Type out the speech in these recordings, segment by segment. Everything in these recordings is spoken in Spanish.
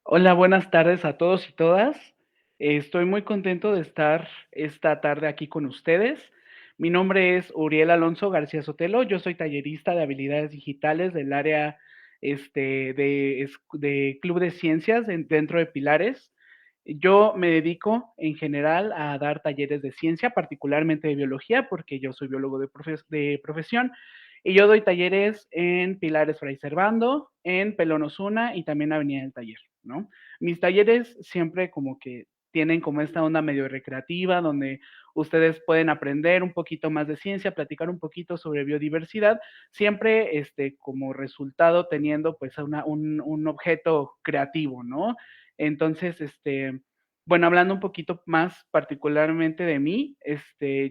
Hola, buenas tardes a todos y todas. Estoy muy contento de estar esta tarde aquí con ustedes. Mi nombre es Uriel Alonso García Sotelo. Yo soy tallerista de habilidades digitales del área de Club de Ciencias dentro de Pilares. Yo me dedico en general a dar talleres de ciencia, particularmente de biología, porque yo soy biólogo de profesión. Y yo doy talleres en Pilares Fray Servando, en Pelón Osuna y también Avenida del Taller, ¿no? Mis talleres siempre como que tienen como esta onda medio recreativa, donde ustedes pueden aprender un poquito más de ciencia, platicar un poquito sobre biodiversidad, siempre como resultado teniendo pues un objeto creativo, ¿no? Entonces, bueno, hablando un poquito más particularmente de mí,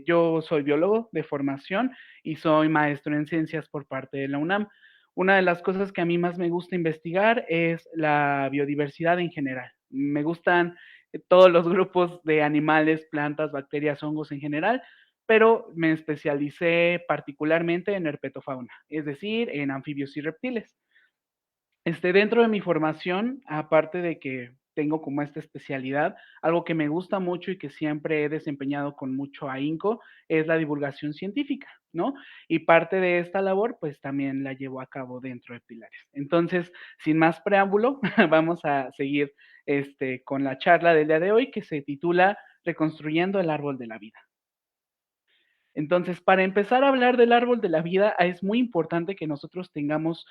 yo soy biólogo de formación y soy maestro en ciencias por parte de la UNAM. Una de las cosas que a mí más me gusta investigar es la biodiversidad en general. Me gustan todos los grupos de animales, plantas, bacterias, hongos en general, pero me especialicé particularmente en herpetofauna, es decir, en anfibios y reptiles. Dentro de mi formación, aparte de que tengo como esta especialidad, algo que me gusta mucho y que siempre he desempeñado con mucho ahínco es la divulgación científica, ¿no? Y parte de esta labor, pues también la llevo a cabo dentro de Pilares. Entonces, sin más preámbulo, vamos a seguir con la charla del día de hoy que se titula Reconstruyendo el árbol de la vida. Entonces, para empezar a hablar del árbol de la vida, es muy importante que nosotros tengamos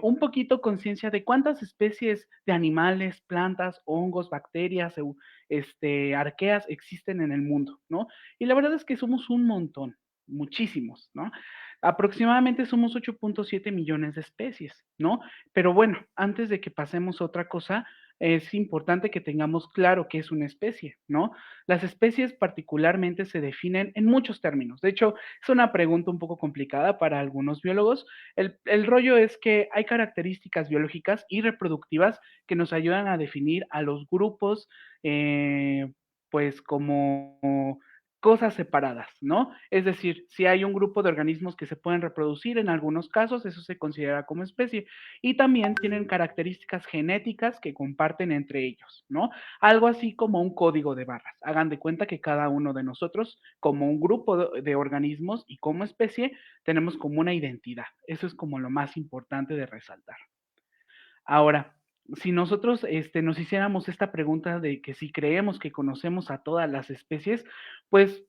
un poquito conciencia de cuántas especies de animales, plantas, hongos, bacterias, arqueas existen en el mundo, ¿no? Y la verdad es que somos un montón, muchísimos, ¿no? Aproximadamente somos 8.7 millones de especies, ¿no? Pero bueno, antes de que pasemos a otra cosa, es importante que tengamos claro qué es una especie, ¿no? Las especies particularmente se definen en muchos términos. De hecho, es una pregunta un poco complicada para algunos biólogos. El rollo es que hay características biológicas y reproductivas que nos ayudan a definir a los grupos, pues como cosas separadas, ¿no? Es decir, si hay un grupo de organismos que se pueden reproducir, en algunos casos eso se considera como especie y también tienen características genéticas que comparten entre ellos, ¿no? Algo así como un código de barras. Hagan de cuenta que cada uno de nosotros, como un grupo de organismos y como especie, tenemos como una identidad. Eso es como lo más importante de resaltar. Ahora, si nosotros nos hiciéramos esta pregunta de que si creemos que conocemos a todas las especies, pues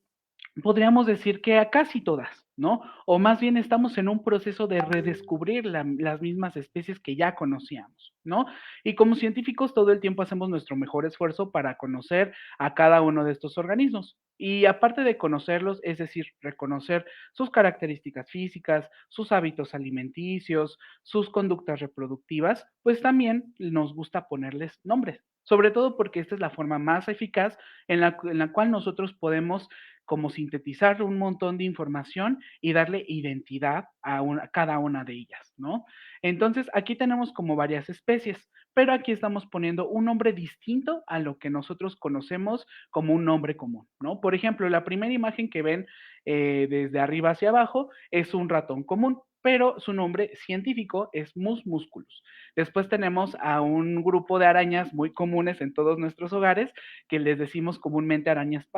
podríamos decir que a casi todas, ¿no? O más bien estamos en un proceso de redescubrir las mismas especies que ya conocíamos, ¿no? Y como científicos todo el tiempo hacemos nuestro mejor esfuerzo para conocer a cada uno de estos organismos. Y aparte de conocerlos, es decir, reconocer sus características físicas, sus hábitos alimenticios, sus conductas reproductivas, pues también nos gusta ponerles nombres, sobre todo porque esta es la forma más eficaz en la cual nosotros podemos como sintetizar un montón de información y darle identidad a cada una de ellas, ¿no? Entonces, aquí tenemos como varias especies, pero aquí estamos poniendo un nombre distinto a lo que nosotros conocemos como un nombre común, ¿no? Por ejemplo, la primera imagen que ven desde arriba hacia abajo es un ratón común, pero su nombre científico es Mus musculus. Después tenemos a un grupo de arañas muy comunes en todos nuestros hogares, que les decimos comúnmente arañas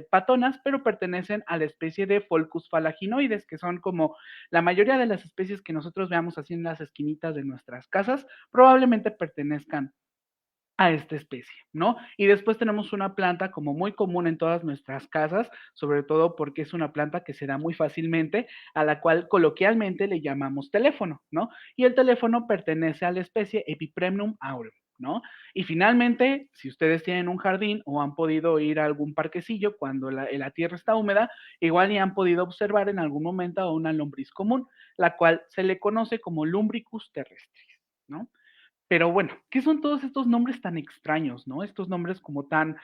patonas, pero pertenecen a la especie de Pholcus falaginoides, que son como la mayoría de las especies que nosotros veamos así en las esquinitas de nuestras casas, probablemente pertenezcan a esta especie, ¿no? Y después tenemos una planta como muy común en todas nuestras casas, sobre todo porque es una planta que se da muy fácilmente, a la cual coloquialmente le llamamos teléfono, ¿no? Y el teléfono pertenece a la especie Epipremnum aureum, ¿no? Y finalmente, si ustedes tienen un jardín o han podido ir a algún parquecillo cuando la tierra está húmeda, igual ya han podido observar en algún momento a una lombriz común, la cual se le conoce como Lumbricus terrestris, ¿no? Pero bueno, ¿qué son todos estos nombres tan extraños, no? Estos nombres como tan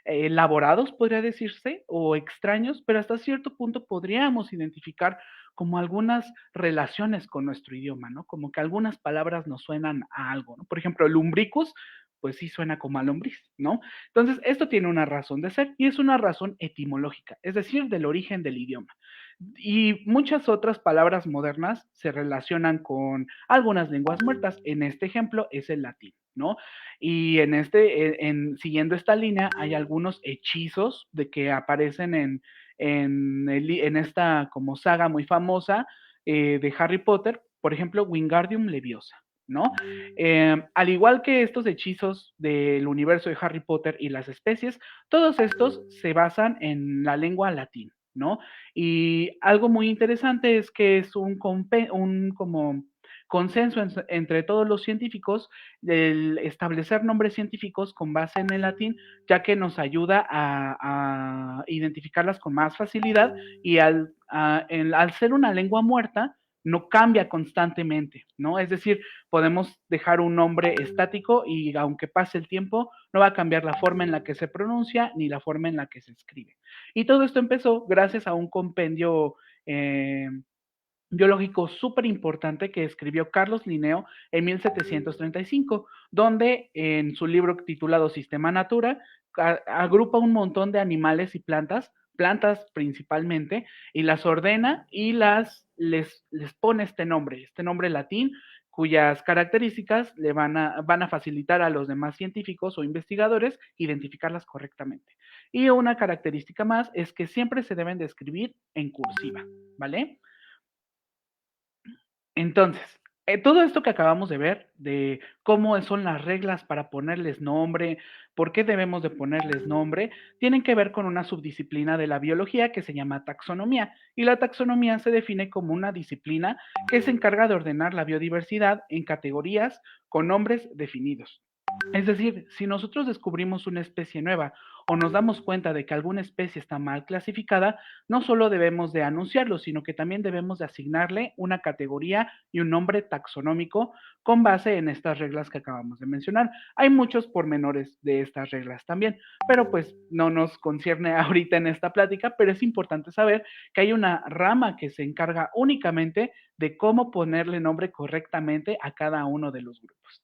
elaborados, podría decirse, o extraños, pero hasta cierto punto podríamos identificar como algunas relaciones con nuestro idioma, ¿no? Como que algunas palabras nos suenan a algo, ¿no? Por ejemplo, lumbricus, pues sí suena como a lombriz, ¿no? Entonces, esto tiene una razón de ser y es una razón etimológica, es decir, del origen del idioma. Y muchas otras palabras modernas se relacionan con algunas lenguas muertas. En este ejemplo es el latín, ¿no? Y siguiendo esta línea, hay algunos hechizos de que aparecen en esta como saga muy famosa de Harry Potter, por ejemplo, Wingardium Leviosa, ¿no? Al igual que estos hechizos del universo de Harry Potter y las especies, todos estos se basan en la lengua latín, ¿no? Y algo muy interesante es que es un como consenso entre todos los científicos el establecer nombres científicos con base en el latín, ya que nos ayuda a identificarlas con más facilidad y al ser una lengua muerta, no cambia constantemente, ¿no? Es decir, podemos dejar un nombre estático y aunque pase el tiempo, no va a cambiar la forma en la que se pronuncia ni la forma en la que se escribe. Y todo esto empezó gracias a un compendio biológico súper importante que escribió Carlos Linneo en 1735, donde en su libro titulado Sistema Natura agrupa un montón de animales y plantas principalmente, y las ordena y les pone este nombre latín, cuyas características van a facilitar a los demás científicos o investigadores identificarlas correctamente. Y una característica más es que siempre se deben de escribir en cursiva, ¿vale? Entonces, todo esto que acabamos de ver, de cómo son las reglas para ponerles nombre, por qué debemos de ponerles nombre, tienen que ver con una subdisciplina de la biología que se llama taxonomía. Y la taxonomía se define como una disciplina que se encarga de ordenar la biodiversidad en categorías con nombres definidos. Es decir, si nosotros descubrimos una especie nueva o nos damos cuenta de que alguna especie está mal clasificada, no solo debemos de anunciarlo, sino que también debemos de asignarle una categoría y un nombre taxonómico con base en estas reglas que acabamos de mencionar. Hay muchos pormenores de estas reglas también, pero pues no nos concierne ahorita en esta plática, pero es importante saber que hay una rama que se encarga únicamente de cómo ponerle nombre correctamente a cada uno de los grupos.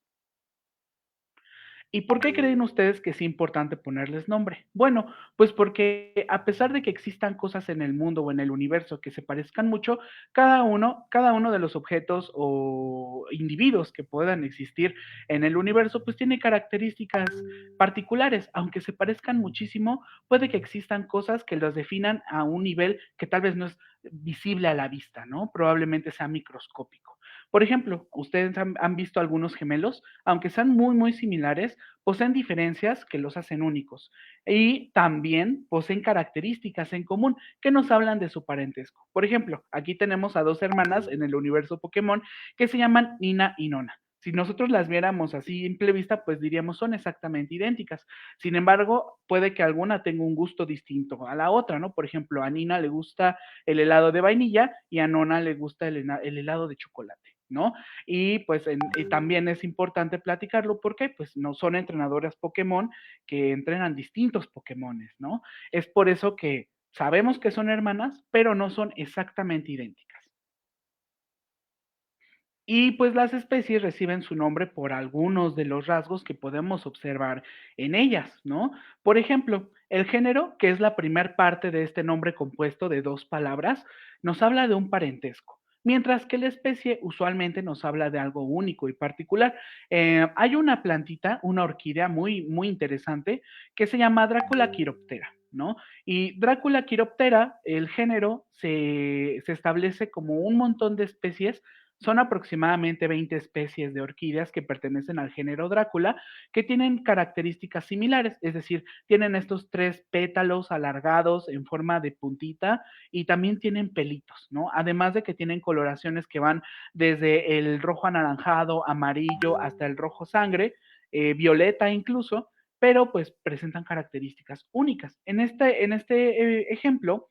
¿Y por qué creen ustedes que es importante ponerles nombre? Bueno, pues porque a pesar de que existan cosas en el mundo o en el universo que se parezcan mucho, cada uno de los objetos o individuos que puedan existir en el universo, pues tiene características particulares. Aunque se parezcan muchísimo, puede que existan cosas que los definan a un nivel que tal vez no es visible a la vista, ¿no? Probablemente sea microscópico. Por ejemplo, ustedes han visto algunos gemelos, aunque sean muy similares, poseen diferencias que los hacen únicos y también poseen características en común que nos hablan de su parentesco. Por ejemplo, aquí tenemos a dos hermanas en el universo Pokémon que se llaman Nina y Nona. Si nosotros las viéramos así simple vista, pues diríamos son exactamente idénticas. Sin embargo, puede que alguna tenga un gusto distinto a la otra, ¿no? Por ejemplo, a Nina le gusta el helado de vainilla y a Nona le gusta el helado de chocolate, ¿no? Y pues y también es importante platicarlo porque pues no son entrenadoras Pokémon que entrenan distintos Pokémones, ¿no? Es por eso que sabemos que son hermanas, pero no son exactamente idénticas. Y pues las especies reciben su nombre por algunos de los rasgos que podemos observar en ellas, ¿no? Por ejemplo, el género, que es la primer parte de este nombre compuesto de dos palabras, nos habla de un parentesco, mientras que la especie usualmente nos habla de algo único y particular. Hay una plantita, una orquídea muy interesante que se llama Dracula chiroptera, ¿no? Y Dracula chiroptera, el género, se establece como un montón de especies. Son aproximadamente 20 especies de orquídeas que pertenecen al género Drácula, que tienen características similares, es decir, tienen estos tres pétalos alargados en forma de puntita y también tienen pelitos, ¿no? Además de que tienen coloraciones que van desde el rojo anaranjado, amarillo, hasta el rojo sangre, violeta incluso, pero pues presentan características únicas. En este ejemplo,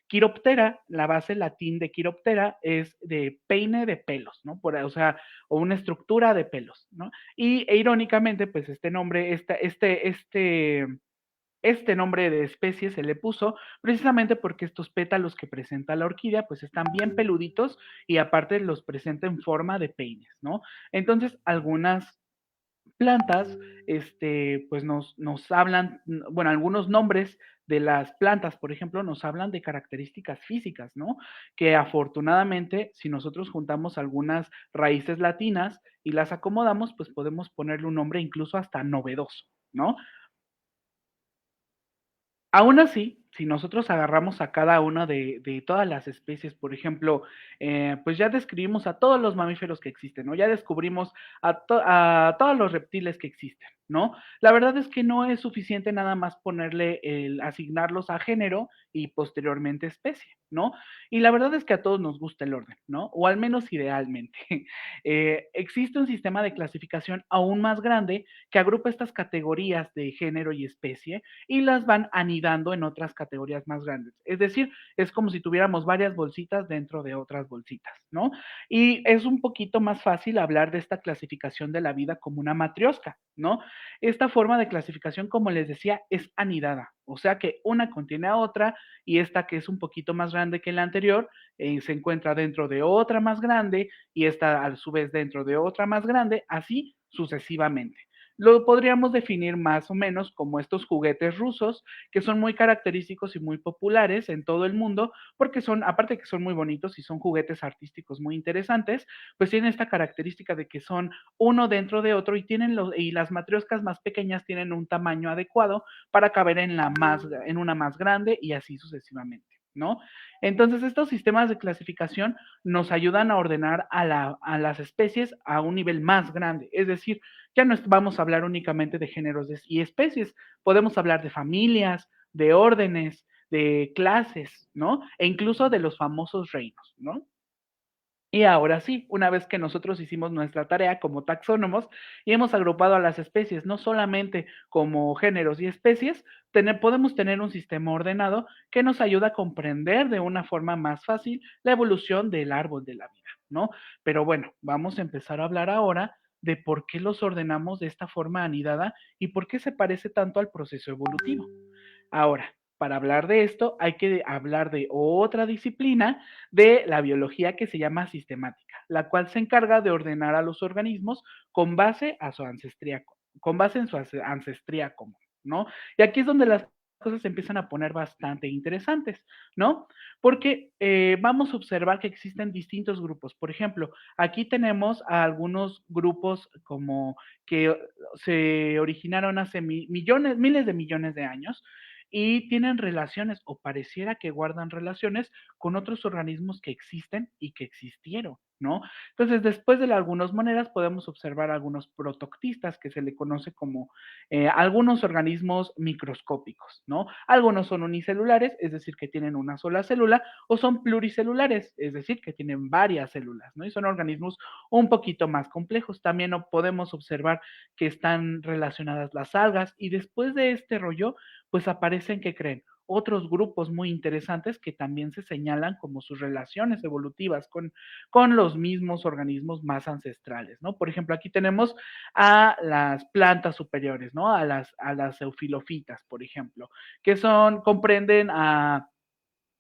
Quiroptera, la base latín de quiroptera es de peine de pelos, ¿no? O sea, o una estructura de pelos, ¿no? Irónicamente, pues este nombre, este nombre de especie se le puso precisamente porque estos pétalos que presenta la orquídea, pues están bien peluditos y aparte los presenta en forma de peines, ¿no? Entonces, algunas plantas, pues nos hablan, bueno, algunos nombres de las plantas, por ejemplo, nos hablan de características físicas, ¿no? Que afortunadamente, si nosotros juntamos algunas raíces latinas y las acomodamos, pues podemos ponerle un nombre incluso hasta novedoso, ¿no? Aún así, si nosotros agarramos a cada una de todas las especies, por ejemplo, pues ya describimos a todos los mamíferos que existen, ¿no? Ya descubrimos a todos los reptiles que existen, ¿no? La verdad es que no es suficiente nada más ponerle asignarlos a género y posteriormente especie, ¿no? Y la verdad es que a todos nos gusta el orden, ¿no? O al menos idealmente. Existe un sistema de clasificación aún más grande que agrupa estas categorías de género y especie y las van anidando en otras categorías más grandes. Es decir, es como si tuviéramos varias bolsitas dentro de otras bolsitas, ¿no? Y es un poquito más fácil hablar de esta clasificación de la vida como una matriosca, ¿no? Esta forma de clasificación, como les decía, es anidada, o sea que una contiene a otra y esta que es un poquito más grande que la anterior se encuentra dentro de otra más grande y esta a su vez dentro de otra más grande, así sucesivamente. Lo podríamos definir más o menos como estos juguetes rusos que son muy característicos y muy populares en todo el mundo porque son, aparte de que son muy bonitos y son juguetes artísticos muy interesantes, pues tienen esta característica de que son uno dentro de otro y tienen y las matrioscas más pequeñas tienen un tamaño adecuado para caber en una más grande y así sucesivamente, ¿no? Entonces, estos sistemas de clasificación nos ayudan a ordenar a las especies a un nivel más grande, es decir, ya no vamos a hablar únicamente de géneros y especies, podemos hablar de familias, de órdenes, de clases, ¿no? E incluso de los famosos reinos, ¿no? Y ahora sí, una vez que nosotros hicimos nuestra tarea como taxónomos y hemos agrupado a las especies, no solamente como géneros y especies, podemos tener un sistema ordenado que nos ayuda a comprender de una forma más fácil la evolución del árbol de la vida, ¿no? Pero bueno, vamos a empezar a hablar ahora de por qué los ordenamos de esta forma anidada y por qué se parece tanto al proceso evolutivo. Ahora, para hablar de esto, hay que hablar de otra disciplina de la biología que se llama sistemática, la cual se encarga de ordenar a los organismos con base a su ancestría, con base en su ancestría común, ¿no? Y aquí es donde las cosas se empiezan a poner bastante interesantes, ¿no? Porque vamos a observar que existen distintos grupos. Por ejemplo, aquí tenemos a algunos grupos como que se originaron hace millones, miles de millones de años, y tienen relaciones o pareciera que guardan relaciones con otros organismos que existen y que existieron, ¿no? Entonces, después de algunas maneras podemos observar algunos protoctistas que se le conoce como algunos organismos microscópicos, ¿no? Algunos son unicelulares, es decir, que tienen una sola célula, o son pluricelulares, es decir, que tienen varias células, ¿no? Y son organismos un poquito más complejos. También podemos observar que están relacionadas las algas y después de este rollo pues aparecen, ¿que creen? Otros grupos muy interesantes que también se señalan como sus relaciones evolutivas con los mismos organismos más ancestrales, ¿no? Por ejemplo, aquí tenemos a las plantas superiores, ¿no? A las eufilofitas, por ejemplo, que comprenden a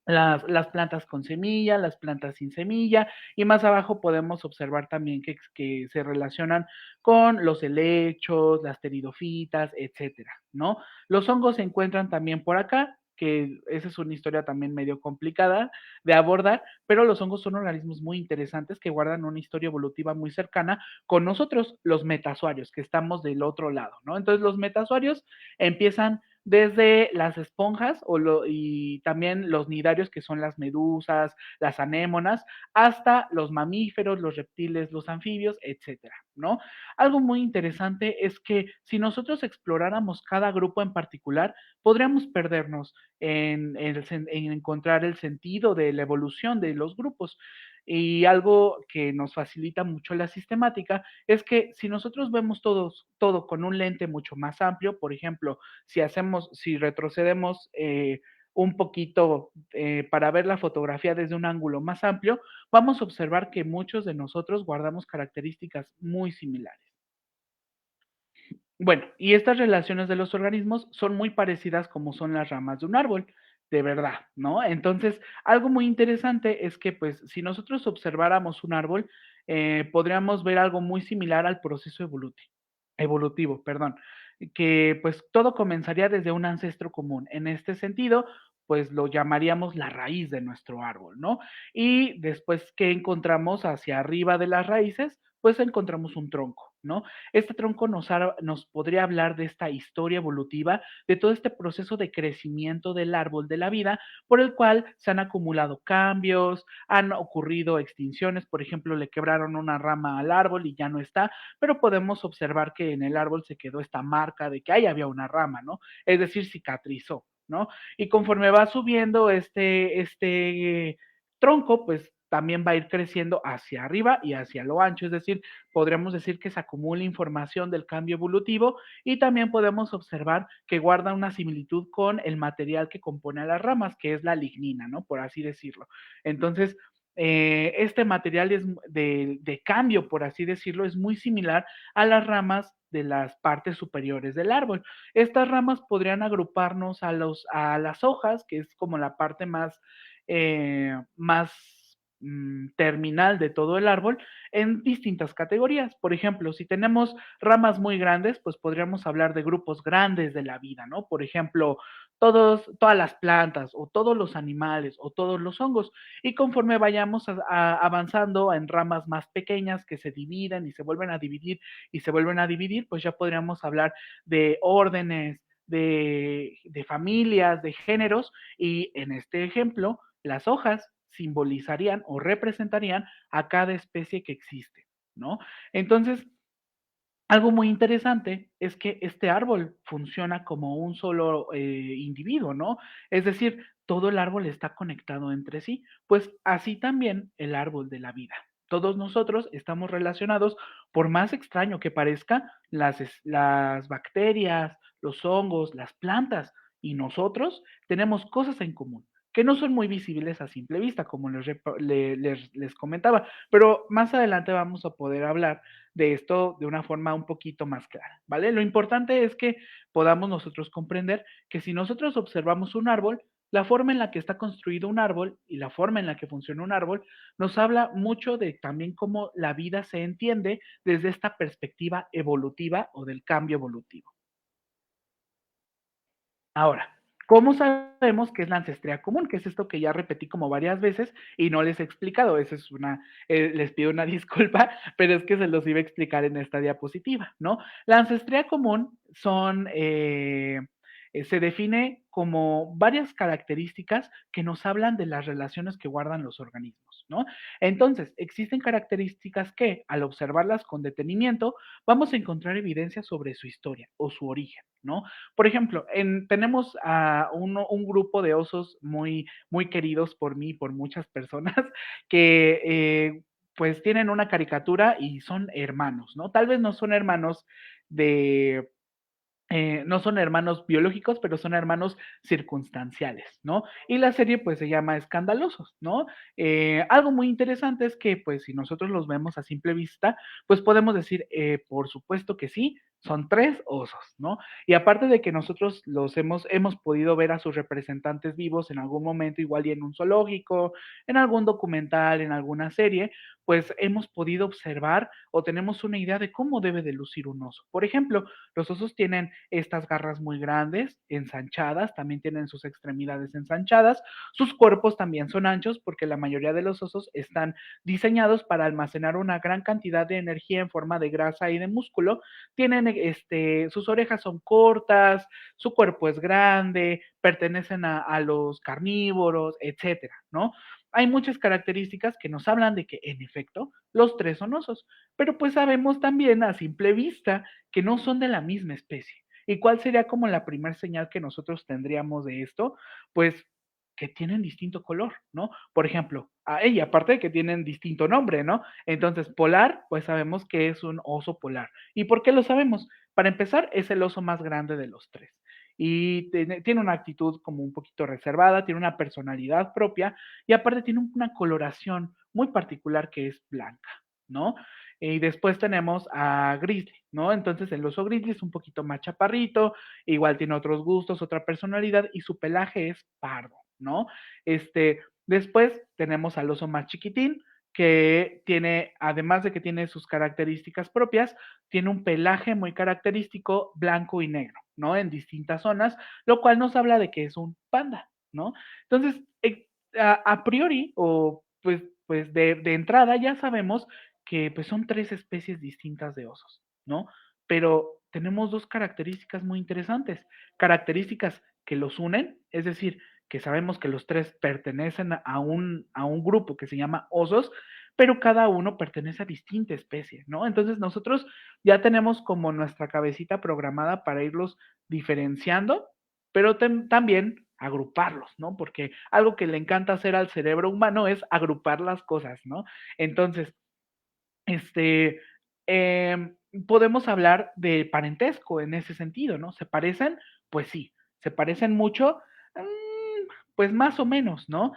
las plantas con semilla, las plantas sin semilla, y más abajo podemos observar también que se relacionan con los helechos, las pteridofitas, etcétera, ¿no? Los hongos se encuentran también por acá, que esa es una historia también medio complicada de abordar, pero los hongos son organismos muy interesantes que guardan una historia evolutiva muy cercana con nosotros, los metazoarios, que estamos del otro lado, ¿no? Entonces los metazoarios empiezan desde las esponjas y también los nidarios, que son las medusas, las anémonas, hasta los mamíferos, los reptiles, los anfibios, etcétera, ¿no? Algo muy interesante es que si nosotros exploráramos cada grupo en particular, podríamos perdernos en encontrar el sentido de la evolución de los grupos. Y algo que nos facilita mucho la sistemática es que si nosotros vemos todo con un lente mucho más amplio, por ejemplo, si retrocedemos un poquito para ver la fotografía desde un ángulo más amplio, vamos a observar que muchos de nosotros guardamos características muy similares. Bueno, y estas relaciones de los organismos son muy parecidas como son las ramas de un árbol, de verdad, ¿no? Entonces, algo muy interesante es que, pues, si nosotros observáramos un árbol, podríamos ver algo muy similar al proceso evolutivo, perdón. que pues todo comenzaría desde un ancestro común. En este sentido, pues lo llamaríamos la raíz de nuestro árbol, ¿no? Y después que encontramos hacia arriba de las raíces, pues encontramos un tronco, ¿no? Este tronco nos podría hablar de esta historia evolutiva, de todo este proceso de crecimiento del árbol de la vida, por el cual se han acumulado cambios, han ocurrido extinciones, por ejemplo, le quebraron una rama al árbol y ya no está, pero podemos observar que en el árbol se quedó esta marca de que ahí había una rama, ¿no? Es decir, cicatrizó, ¿no? Y conforme va subiendo este tronco, pues también va a ir creciendo hacia arriba y hacia lo ancho, es decir, podríamos decir que se acumula información del cambio evolutivo y también podemos observar que guarda una similitud con el material que compone a las ramas, que es la lignina, ¿no? Por así decirlo. Entonces, este material es de cambio, por así decirlo, es muy similar a las ramas de las partes superiores del árbol. Estas ramas podrían agruparnos a las hojas, que es como la parte más terminal de todo el árbol, en distintas categorías. Por ejemplo, si tenemos ramas muy grandes, pues podríamos hablar de grupos grandes de la vida, ¿no? Por ejemplo, todas las plantas o todos los animales o todos los hongos. Y conforme vayamos avanzando en ramas más pequeñas que se dividen y se vuelven a dividir y se vuelven a dividir, pues ya podríamos hablar de órdenes, de familias, de géneros, y en este ejemplo, las hojas simbolizarían o representarían a cada especie que existe, ¿no? Entonces, algo muy interesante es que este árbol funciona como un solo individuo, ¿no? Es decir, todo el árbol está conectado entre sí, pues así también el árbol de la vida. Todos nosotros estamos relacionados, por más extraño que parezca, las bacterias, los hongos, las plantas y nosotros tenemos cosas en común que no son muy visibles a simple vista, como les comentaba, pero más adelante vamos a poder hablar de esto de una forma un poquito más clara, ¿vale? Lo importante es que podamos nosotros comprender que si nosotros observamos un árbol, la forma en la que está construido un árbol y la forma en la que funciona un árbol nos habla mucho de también cómo la vida se entiende desde esta perspectiva evolutiva o del cambio evolutivo. Ahora, ¿cómo sabemos qué es la ancestría común? Que es esto que ya repetí como varias veces y no les he explicado. Esa es les pido una disculpa, pero es que se los iba a explicar en esta diapositiva, ¿no? La ancestría común se define como varias características que nos hablan de las relaciones que guardan los organismos, ¿no? Entonces, existen características que, al observarlas con detenimiento, vamos a encontrar evidencia sobre su historia o su origen, ¿no? Por ejemplo, tenemos a un grupo de osos muy queridos por mí y por muchas personas que pues tienen una caricatura y son hermanos, ¿no? Tal vez no son hermanos de no son hermanos biológicos, pero son hermanos circunstanciales, ¿no? Y la serie pues se llama Escandalosos, ¿no? Algo muy interesante es que pues si nosotros los vemos a simple vista, pues podemos decir, por supuesto que sí, son tres osos, ¿no? Y aparte de que nosotros hemos podido ver a sus representantes vivos en algún momento, igual y en un zoológico, en algún documental, en alguna serie, pues hemos podido observar o tenemos una idea de cómo debe de lucir un oso. Por ejemplo, los osos tienen estas garras muy grandes, ensanchadas, también tienen sus extremidades ensanchadas, sus cuerpos también son anchos porque la mayoría de los osos están diseñados para almacenar una gran cantidad de energía en forma de grasa y de músculo. Tienen, sus orejas son cortas, su cuerpo es grande, pertenecen a los carnívoros, etcétera, ¿no? Hay muchas características que nos hablan de que, en efecto, los tres son osos, pero pues sabemos también a simple vista que no son de la misma especie. ¿Y cuál sería como la primera señal que nosotros tendríamos de esto? Pues que tienen distinto color, ¿no? Por ejemplo, y aparte de que tienen distinto nombre, ¿no? Entonces, polar, pues sabemos que es un oso polar. ¿Y por qué lo sabemos? Para empezar, es el oso más grande de los tres. Y tiene una actitud como un poquito reservada, tiene una personalidad propia y aparte tiene una coloración muy particular que es blanca, ¿no? Y después tenemos a Grizzly, ¿no? Entonces el oso Grizzly es un poquito más chaparrito, igual tiene otros gustos, otra personalidad y su pelaje es pardo, ¿no? Después tenemos al oso más chiquitín, que tiene, además de que tiene sus características propias, tiene un pelaje muy característico blanco y negro, ¿no? En distintas zonas, lo cual nos habla de que es un panda, ¿no? Entonces, a priori, o pues de entrada ya sabemos que pues son tres especies distintas de osos, ¿no? Pero tenemos dos características muy interesantes, características que los unen, es decir, que sabemos que los tres pertenecen a un grupo que se llama osos, pero cada uno pertenece a distinta especie, ¿no? Entonces nosotros ya tenemos como nuestra cabecita programada para irlos diferenciando, pero también agruparlos, ¿no? Porque algo que le encanta hacer al cerebro humano es agrupar las cosas, ¿no? Entonces, este, em, podemos hablar de parentesco en ese sentido, ¿no? ¿Se parecen? Pues sí. ¿Se parecen mucho? Pues más o menos, ¿no?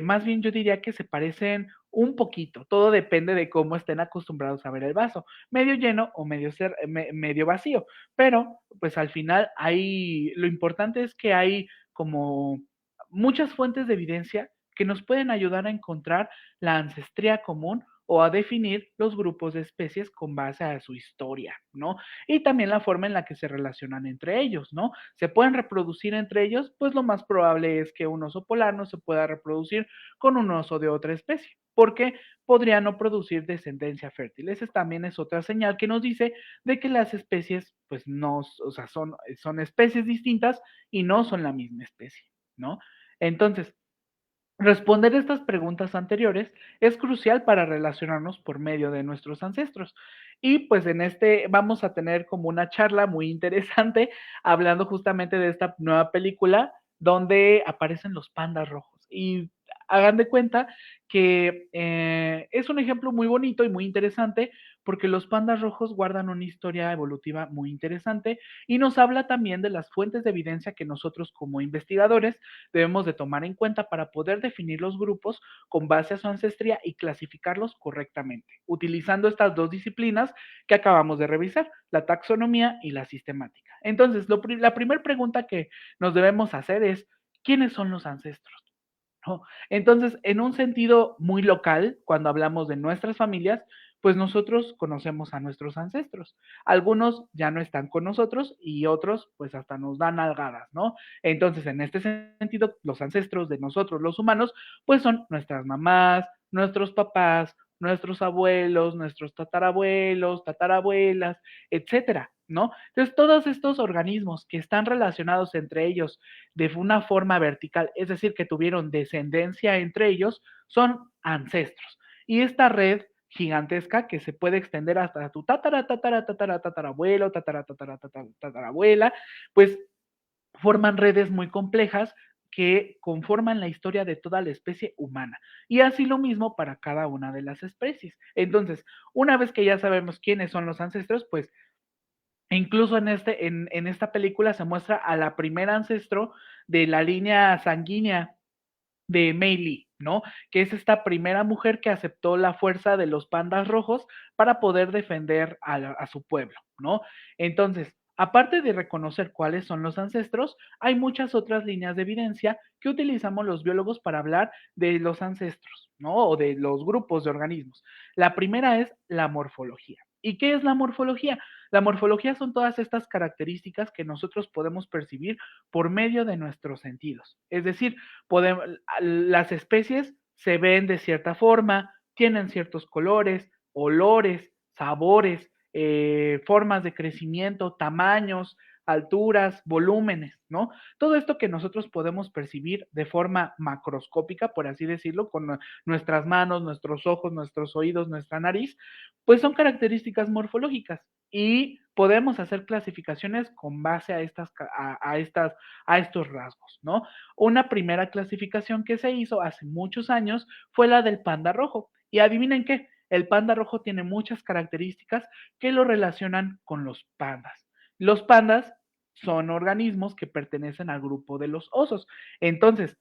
Más bien yo diría que se parecen un poquito. Todo depende de cómo estén acostumbrados a ver el vaso, medio lleno o medio vacío. Pero, pues al final lo importante es que hay como muchas fuentes de evidencia que nos pueden ayudar a encontrar la ancestría común o a definir los grupos de especies con base a su historia, ¿no? Y también la forma en la que se relacionan entre ellos, ¿no? ¿Se pueden reproducir entre ellos? Pues lo más probable es que un oso polar no se pueda reproducir con un oso de otra especie, porque podría no producir descendencia fértil. Esa también es otra señal que nos dice de que las especies, pues no, o sea, son especies distintas y no son la misma especie, ¿no? Entonces, responder estas preguntas anteriores es crucial para relacionarnos por medio de nuestros ancestros. Y pues en este vamos a tener como una charla muy interesante hablando justamente de esta nueva película donde aparecen los pandas rojos. Y hagan de cuenta que es un ejemplo muy bonito y muy interesante porque los pandas rojos guardan una historia evolutiva muy interesante y nos habla también de las fuentes de evidencia que nosotros como investigadores debemos de tomar en cuenta para poder definir los grupos con base a su ancestría y clasificarlos correctamente, utilizando estas dos disciplinas que acabamos de revisar, la taxonomía y la sistemática. Entonces, la primera pregunta que nos debemos hacer es, ¿quiénes son los ancestros? ¿No? Entonces, en un sentido muy local, cuando hablamos de nuestras familias, pues nosotros conocemos a nuestros ancestros. Algunos ya no están con nosotros y otros pues hasta nos dan algadas, ¿no? Entonces, en este sentido, los ancestros de nosotros, los humanos, pues son nuestras mamás, nuestros papás, nuestros abuelos, nuestros tatarabuelos, tatarabuelas, etcétera, ¿no? Entonces, todos estos organismos que están relacionados entre ellos de una forma vertical, es decir, que tuvieron descendencia entre ellos, son ancestros. Y esta red gigantesca que se puede extender hasta tu tatarabuelo, tatarabuela, pues forman redes muy complejas que conforman la historia de toda la especie humana. Y así lo mismo para cada una de las especies. Entonces, una vez que ya sabemos quiénes son los ancestros, pues incluso en esta película se muestra a la primera ancestro de la línea sanguínea de Mei Li, ¿no? Que es esta primera mujer que aceptó la fuerza de los pandas rojos para poder defender a su pueblo, ¿no? Entonces, aparte de reconocer cuáles son los ancestros, hay muchas otras líneas de evidencia que utilizamos los biólogos para hablar de los ancestros, ¿no? O de los grupos de organismos. La primera es la morfología. ¿Y qué es la morfología? La morfología son todas estas características que nosotros podemos percibir por medio de nuestros sentidos. Es decir, las especies se ven de cierta forma, tienen ciertos colores, olores, sabores, formas de crecimiento, tamaños, alturas, volúmenes, ¿no? Todo esto que nosotros podemos percibir de forma macroscópica, por así decirlo, con nuestras manos, nuestros ojos, nuestros oídos, nuestra nariz, pues son características morfológicas y podemos hacer clasificaciones con base a estos rasgos, ¿no? Una primera clasificación que se hizo hace muchos años fue la del panda rojo. Y adivinen qué, el panda rojo tiene muchas características que lo relacionan con los pandas. Los pandas son organismos que pertenecen al grupo de los osos. Entonces,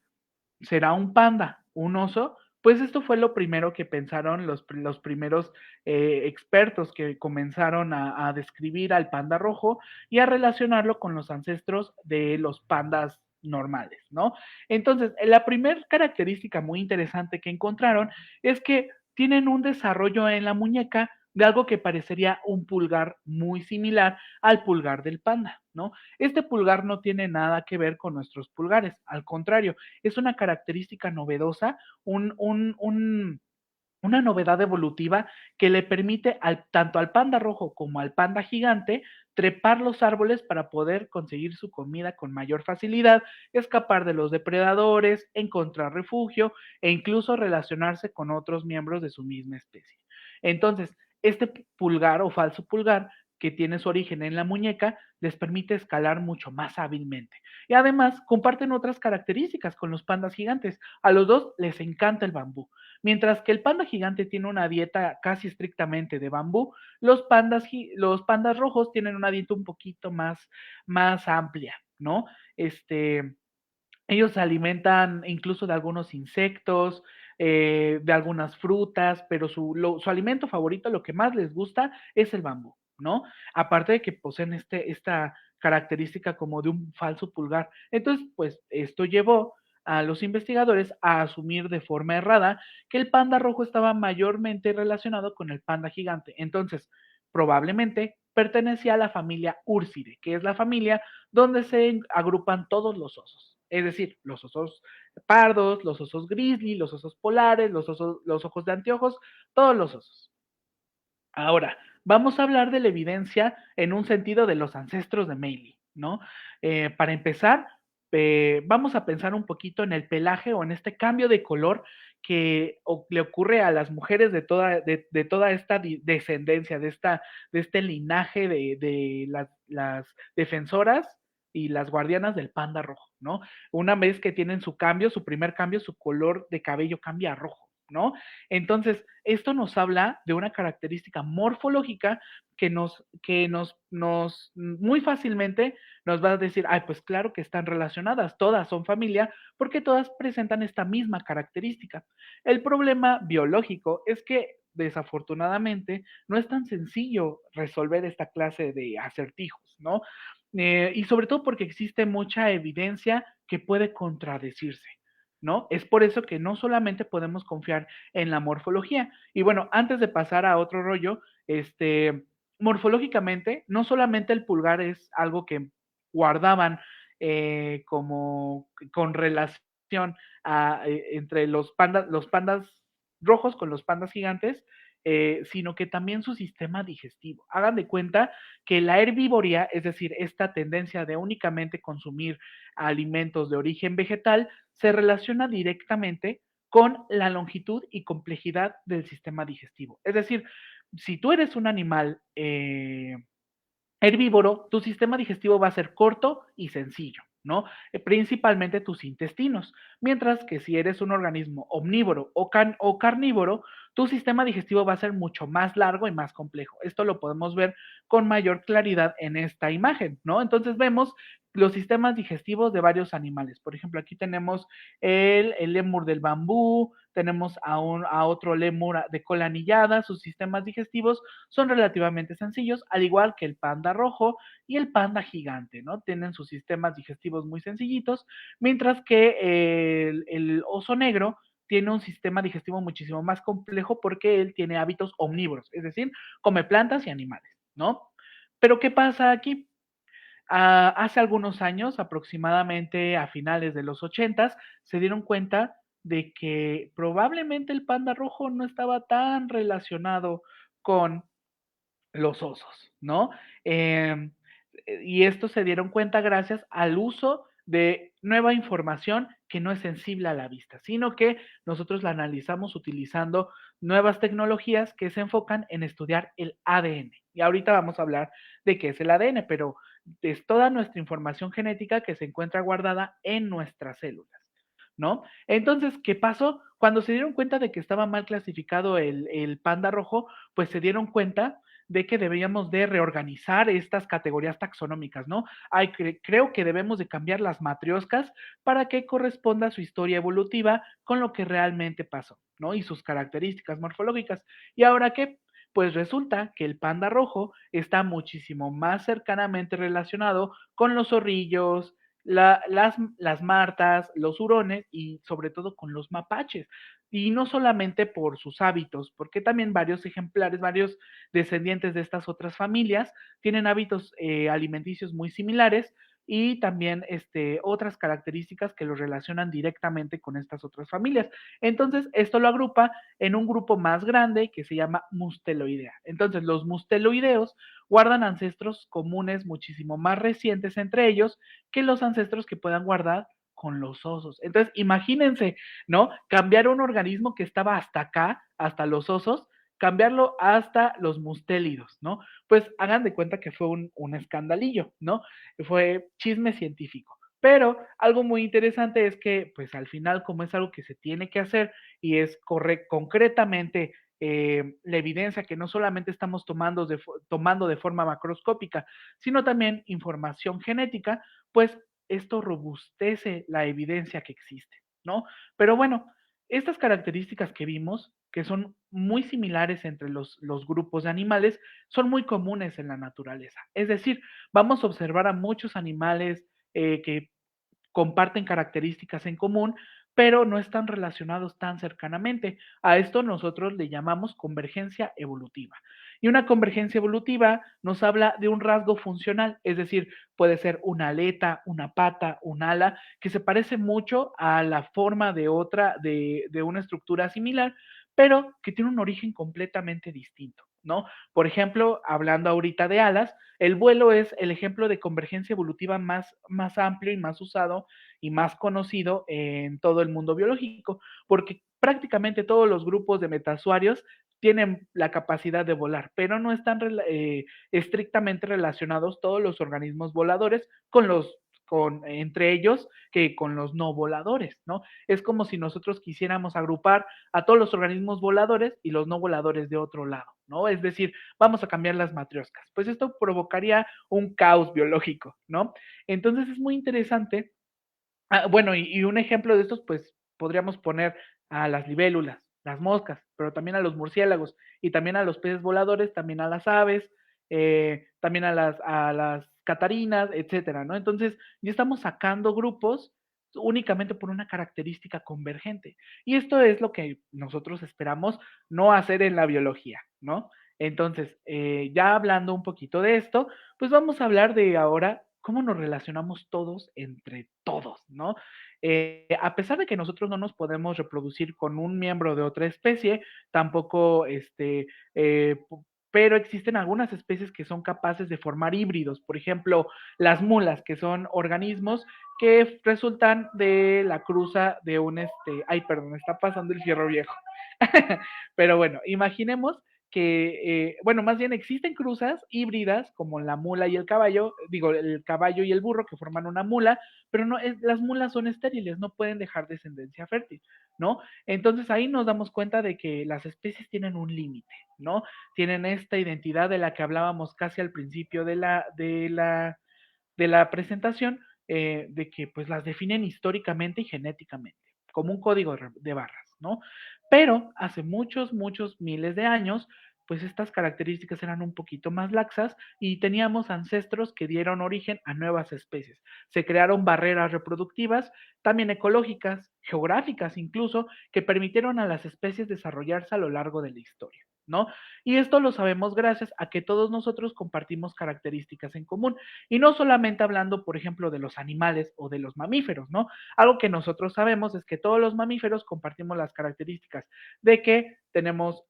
¿será un panda un oso? Pues esto fue lo primero que pensaron los primeros expertos que comenzaron a describir al panda rojo y a relacionarlo con los ancestros de los pandas normales, ¿no? Entonces, la primera característica muy interesante que encontraron es que tienen un desarrollo en la muñeca de algo que parecería un pulgar muy similar al pulgar del panda, ¿no? Este pulgar no tiene nada que ver con nuestros pulgares, al contrario, es una característica novedosa, una novedad evolutiva que le permite tanto al panda rojo como al panda gigante trepar los árboles para poder conseguir su comida con mayor facilidad, escapar de los depredadores, encontrar refugio e incluso relacionarse con otros miembros de su misma especie. Entonces, este pulgar o falso pulgar que tiene su origen en la muñeca les permite escalar mucho más hábilmente. Y además comparten otras características con los pandas gigantes. A los dos les encanta el bambú. Mientras que el panda gigante tiene una dieta casi estrictamente de bambú, los pandas rojos tienen una dieta un poquito más amplia, ¿no? Este, ellos se alimentan incluso de algunos insectos, de algunas frutas, pero su alimento favorito, lo que más les gusta, es el bambú, ¿no? Aparte de que poseen esta característica como de un falso pulgar. Entonces, pues esto llevó a los investigadores a asumir de forma errada que el panda rojo estaba mayormente relacionado con el panda gigante. Entonces, probablemente pertenecía a la familia Urside, que es la familia donde se agrupan todos los osos. Es decir, los osos pardos, los osos grizzly, los osos polares, los ojos de anteojos, todos los osos. Ahora, vamos a hablar de la evidencia en un sentido de los ancestros de Meili, ¿no? Para empezar, vamos a pensar un poquito en el pelaje o en este cambio de color que le ocurre a las mujeres de toda esta descendencia, de este linaje de las defensoras y las guardianas del panda rojo, ¿no? Una vez que tienen su cambio, su primer cambio, su color de cabello cambia a rojo, ¿no? Entonces, esto nos habla de una característica morfológica que muy fácilmente nos va a decir, ay, pues claro que están relacionadas, todas son familia, porque todas presentan esta misma característica. El problema biológico es que desafortunadamente no es tan sencillo resolver esta clase de acertijos, ¿no? Y sobre todo porque existe mucha evidencia que puede contradecirse. ¿No? Es por eso que no solamente podemos confiar en la morfología. Y bueno, antes de pasar a otro rollo, morfológicamente, no solamente el pulgar es algo que guardaban como con relación entre los pandas rojos con los pandas gigantes, sino que también su sistema digestivo. Hagan de cuenta que la herbivoría, es decir, esta tendencia de únicamente consumir alimentos de origen vegetal, se relaciona directamente con la longitud y complejidad del sistema digestivo. Es decir, si tú eres un animal herbívoro, tu sistema digestivo va a ser corto y sencillo, ¿no? Principalmente tus intestinos. Mientras que si eres un organismo omnívoro o carnívoro, tu sistema digestivo va a ser mucho más largo y más complejo. Esto lo podemos ver con mayor claridad en esta imagen, ¿no? Entonces vemos los sistemas digestivos de varios animales. Por ejemplo, aquí tenemos el lémur del bambú, tenemos a otro lémur de cola anillada, sus sistemas digestivos son relativamente sencillos, al igual que el panda rojo y el panda gigante, ¿no? Tienen sus sistemas digestivos muy sencillitos, mientras que el oso negro tiene un sistema digestivo muchísimo más complejo porque él tiene hábitos omnívoros, es decir, come plantas y animales, ¿no? Pero ¿qué pasa aquí? Hace algunos años, aproximadamente a finales de los 80, se dieron cuenta de que probablemente el panda rojo no estaba tan relacionado con los osos, ¿no? Eh, y esto se dieron cuenta gracias al uso de nueva información que no es sensible a la vista, sino que nosotros la analizamos utilizando nuevas tecnologías que se enfocan en estudiar el ADN. Y ahorita vamos a hablar de qué es el ADN, pero es toda nuestra información genética que se encuentra guardada en nuestras células, ¿no? Entonces, ¿qué pasó? Cuando se dieron cuenta de que estaba mal clasificado el panda rojo, pues se dieron cuenta de que deberíamos de reorganizar estas categorías taxonómicas, ¿no? Creo que debemos de cambiar las matrioscas para que corresponda su historia evolutiva con lo que realmente pasó, ¿no? Y sus características morfológicas. ¿Y ahora qué? Pues resulta que el panda rojo está muchísimo más cercanamente relacionado con los zorrillos, las martas, los hurones y sobre todo con los mapaches. Y no solamente por sus hábitos, porque también varios ejemplares, varios descendientes de estas otras familias tienen hábitos alimenticios muy similares y también otras características que los relacionan directamente con estas otras familias. Entonces, esto lo agrupa en un grupo más grande que se llama musteloidea. Entonces, los musteloideos guardan ancestros comunes muchísimo más recientes entre ellos que los ancestros que puedan guardar con los osos. Entonces, imagínense, ¿no? Cambiar un organismo que estaba hasta acá, hasta los osos, cambiarlo hasta los mustélidos, ¿no? Pues hagan de cuenta que fue un escandalillo, ¿no? Fue chisme científico. Pero algo muy interesante es que, pues al final, como es algo que se tiene que hacer y es concretamente la evidencia que no solamente estamos tomando de forma macroscópica, sino también información genética, pues esto robustece la evidencia que existe, ¿no? Pero bueno, estas características que vimos, que son muy similares entre los grupos de animales, son muy comunes en la naturaleza. Es decir, vamos a observar a muchos animales que comparten características en común, pero no están relacionados tan cercanamente. A esto nosotros le llamamos convergencia evolutiva. Y una convergencia evolutiva nos habla de un rasgo funcional, es decir, puede ser una aleta, una pata, un ala, que se parece mucho a la forma de otra, de una estructura similar, pero que tiene un origen completamente distinto, ¿no? Por ejemplo, hablando ahorita de alas, el vuelo es el ejemplo de convergencia evolutiva más amplio y más usado y más conocido en todo el mundo biológico, porque prácticamente todos los grupos de metasuarios tienen la capacidad de volar, pero no están estrictamente relacionados todos los organismos voladores entre ellos que con los no voladores, ¿no? Es como si nosotros quisiéramos agrupar a todos los organismos voladores y los no voladores de otro lado, ¿no? Es decir, vamos a cambiar las matrioscas. Pues esto provocaría un caos biológico, ¿no? Entonces es muy interesante. Bueno, y un ejemplo de estos, pues podríamos poner a las libélulas, las moscas, pero también a los murciélagos y también a los peces voladores, también a las aves, también a las catarinas, etcétera, ¿no? Entonces, ya estamos sacando grupos únicamente por una característica convergente. Y esto es lo que nosotros esperamos no hacer en la biología, ¿no? Entonces, ya hablando un poquito de esto, pues vamos a hablar de ahora cómo nos relacionamos todos entre todos, ¿no? A pesar de que nosotros no nos podemos reproducir con un miembro de otra especie, tampoco, pero existen algunas especies que son capaces de formar híbridos, por ejemplo, las mulas, que son organismos que resultan de la cruza de ay, perdón, está pasando el fierro viejo. Pero bueno, imaginemos que, bueno, más bien existen cruzas híbridas como la mula y el caballo, digo, el caballo y el burro que forman una mula, pero no, las mulas son estériles, no pueden dejar descendencia fértil, ¿no? Entonces ahí nos damos cuenta de que las especies tienen un límite, ¿no? Tienen esta identidad de la que hablábamos casi al principio de la presentación, de que pues las definen históricamente y genéticamente, como un código de barras, ¿no? Pero hace muchos, muchos miles de años, pues estas características eran un poquito más laxas y teníamos ancestros que dieron origen a nuevas especies. Se crearon barreras reproductivas, también ecológicas, geográficas incluso, que permitieron a las especies desarrollarse a lo largo de la historia, ¿no? Y esto lo sabemos gracias a que todos nosotros compartimos características en común. Y no solamente hablando, por ejemplo, de los animales o de los mamíferos, ¿no? Algo que nosotros sabemos es que todos los mamíferos compartimos las características de que tenemos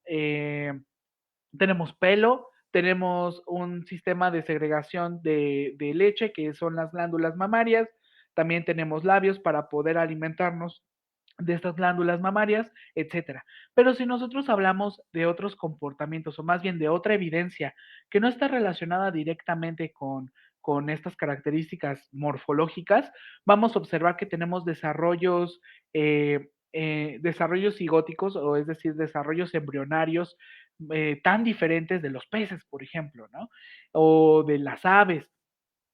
pelo, tenemos un sistema de segregación de leche, que son las glándulas mamarias, también tenemos labios para poder alimentarnos de estas glándulas mamarias, etcétera. Pero si nosotros hablamos de otros comportamientos, o más bien de otra evidencia que no está relacionada directamente con estas características morfológicas, vamos a observar que tenemos desarrollos cigóticos, o es decir, desarrollos embrionarios tan diferentes de los peces, por ejemplo, ¿no? O de las aves.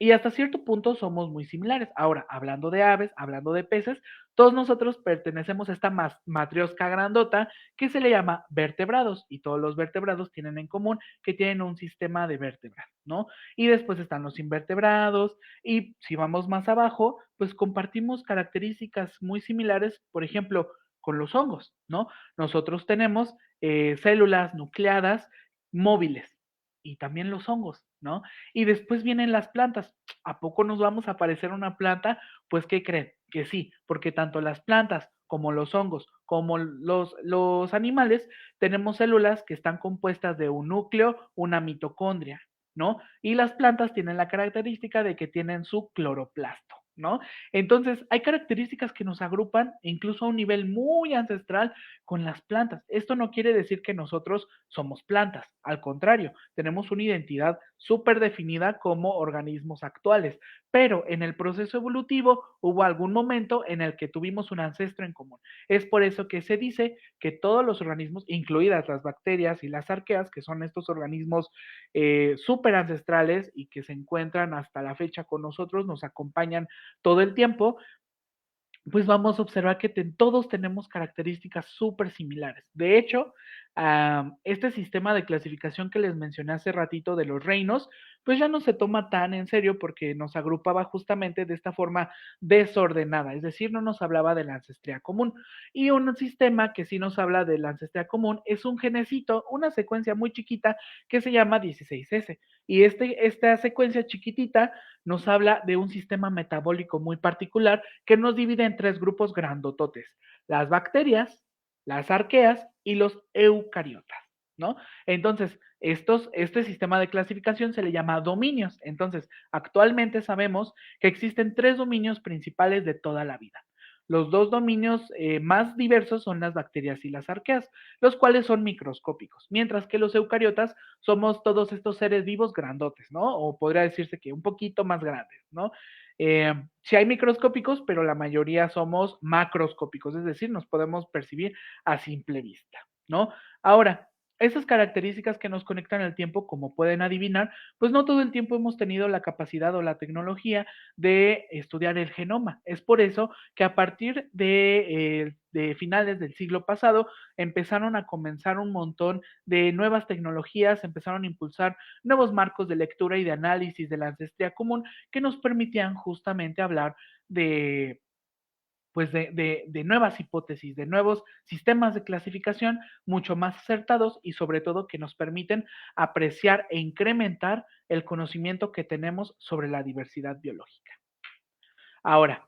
y hasta cierto punto somos muy similares. Ahora, hablando de aves, hablando de peces, todos nosotros pertenecemos a esta matriosca grandota que se le llama vertebrados y todos los vertebrados tienen en común que tienen un sistema de vértebras, ¿no? Y después están los invertebrados y si vamos más abajo, pues compartimos características muy similares, por ejemplo, con los hongos, ¿no? Nosotros tenemos células nucleadas móviles y también los hongos, ¿no? Y después vienen las plantas. ¿A poco nos vamos a parecer a una planta? Pues, ¿qué creen? Que sí, porque tanto las plantas como los hongos, como los animales, tenemos células que están compuestas de un núcleo, una mitocondria, ¿no? Y las plantas tienen la característica de que tienen su cloroplasto, ¿no? Entonces, hay características que nos agrupan incluso a un nivel muy ancestral con las plantas. Esto no quiere decir que nosotros somos plantas, al contrario, tenemos una identidad súper definida como organismos actuales, pero en el proceso evolutivo hubo algún momento en el que tuvimos un ancestro en común. Es por eso que se dice que todos los organismos, incluidas las bacterias y las arqueas, que son estos organismos súper ancestrales y que se encuentran hasta la fecha con nosotros, nos acompañan todo el tiempo, pues vamos a observar que todos tenemos características súper similares. De hecho, este sistema de clasificación que les mencioné hace ratito de los reinos, pues ya no se toma tan en serio porque nos agrupaba justamente de esta forma desordenada, es decir, no nos hablaba de la ancestría común. Y un sistema que sí nos habla de la ancestría común es un genecito, una secuencia muy chiquita que se llama 16S. Y esta secuencia chiquitita nos habla de un sistema metabólico muy particular que nos divide en tres grupos grandototes: las bacterias, las arqueas y los eucariotas, ¿no? Entonces, este sistema de clasificación se le llama dominios. Entonces, actualmente sabemos que existen tres dominios principales de toda la vida. Los dos dominios más diversos son las bacterias y las arqueas, los cuales son microscópicos, mientras que los eucariotas somos todos estos seres vivos grandotes, ¿no? O podría decirse que un poquito más grandes, ¿no? Sí hay microscópicos, pero la mayoría somos macroscópicos, es decir, nos podemos percibir a simple vista, ¿no? Ahora, esas características que nos conectan al tiempo, como pueden adivinar, pues no todo el tiempo hemos tenido la capacidad o la tecnología de estudiar el genoma. Es por eso que a partir de finales del siglo pasado empezaron a comenzar un montón de nuevas tecnologías, empezaron a impulsar nuevos marcos de lectura y de análisis de la ancestría común que nos permitían justamente hablar de pues de nuevas hipótesis, de nuevos sistemas de clasificación mucho más acertados y sobre todo que nos permiten apreciar e incrementar el conocimiento que tenemos sobre la diversidad biológica. Ahora,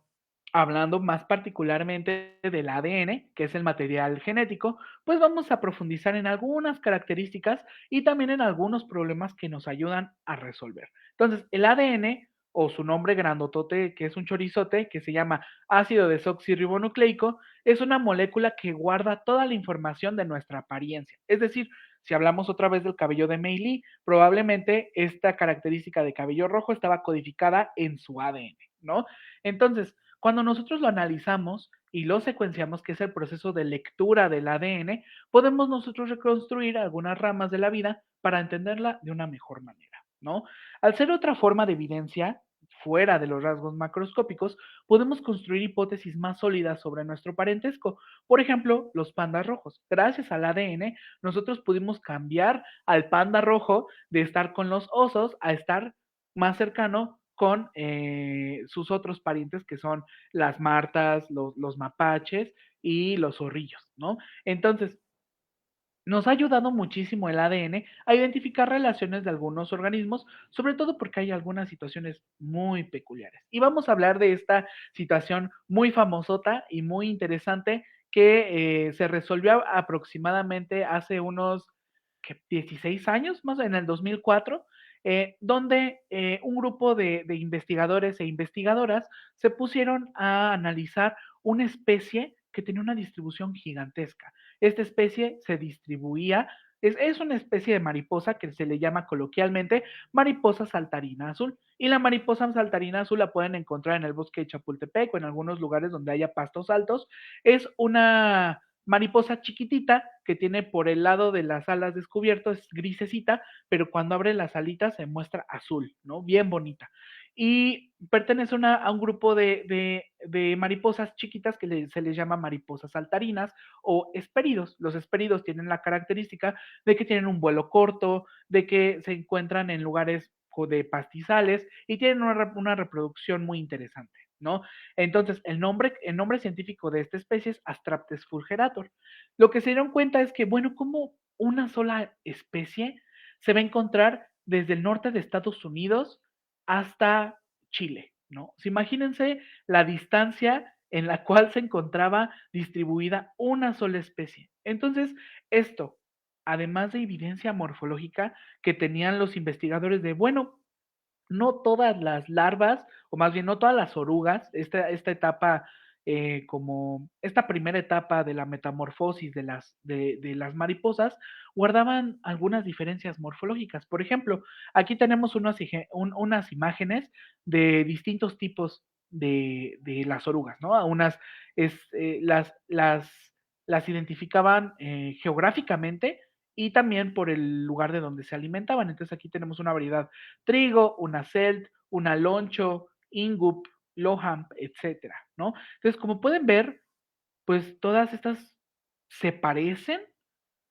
hablando más particularmente del ADN, que es el material genético, pues vamos a profundizar en algunas características y también en algunos problemas que nos ayudan a resolver. Entonces, el ADN o su nombre grandotote, que es un chorizote, que se llama ácido desoxirribonucleico, es una molécula que guarda toda la información de nuestra apariencia. Es decir, si hablamos otra vez del cabello de Mei Li, probablemente esta característica de cabello rojo estaba codificada en su ADN, ¿no? Entonces, cuando nosotros lo analizamos y lo secuenciamos, que es el proceso de lectura del ADN, podemos nosotros reconstruir algunas ramas de la vida para entenderla de una mejor manera, ¿no? Al ser otra forma de evidencia, fuera de los rasgos macroscópicos, podemos construir hipótesis más sólidas sobre nuestro parentesco. Por ejemplo, los pandas rojos. Gracias al ADN, nosotros pudimos cambiar al panda rojo de estar con los osos a estar más cercano con sus otros parientes que son las martas, los mapaches y los zorrillos, ¿no? Entonces, nos ha ayudado muchísimo el ADN a identificar relaciones de algunos organismos, sobre todo porque hay algunas situaciones muy peculiares. Y vamos a hablar de esta situación muy famosota y muy interesante que se resolvió aproximadamente hace unos 16 años, más en el 2004, donde un grupo de investigadores e investigadoras se pusieron a analizar una especie que tenía una distribución gigantesca. Esta especie se distribuía, es una especie de mariposa que se le llama coloquialmente mariposa saltarina azul. Y la mariposa saltarina azul la pueden encontrar en el bosque de Chapultepec o en algunos lugares donde haya pastos altos. Es una mariposa chiquitita que tiene por el lado de las alas descubierto, es grisecita, pero cuando abre las alitas se muestra azul, ¿no? Bien bonita. y pertenece a un grupo de mariposas chiquitas que se les llama mariposas saltarinas o hespéridos. Los hespéridos tienen la característica de que tienen un vuelo corto, de que se encuentran en lugares de pastizales y tienen una reproducción muy interesante, ¿no? Entonces, el nombre científico de esta especie es Astraptes fulgerator. Lo que se dieron cuenta es que, bueno, como una sola especie se va a encontrar desde el norte de Estados Unidos hasta Chile, ¿no? O sea, imagínense la distancia en la cual se encontraba distribuida una sola especie. Entonces, esto, además de evidencia morfológica que tenían los investigadores de, bueno, no todas las larvas, o más bien no todas las orugas, esta etapa, como esta primera etapa de la metamorfosis de las mariposas, guardaban algunas diferencias morfológicas. Por ejemplo, aquí tenemos unas imágenes de distintos tipos de las orugas, ¿no? Unas las identificaban geográficamente y también por el lugar de donde se alimentaban. Entonces aquí tenemos una variedad: trigo, una celt, una loncho, ingup, loham, etcétera, ¿no? Entonces, como pueden ver, pues todas estas se parecen,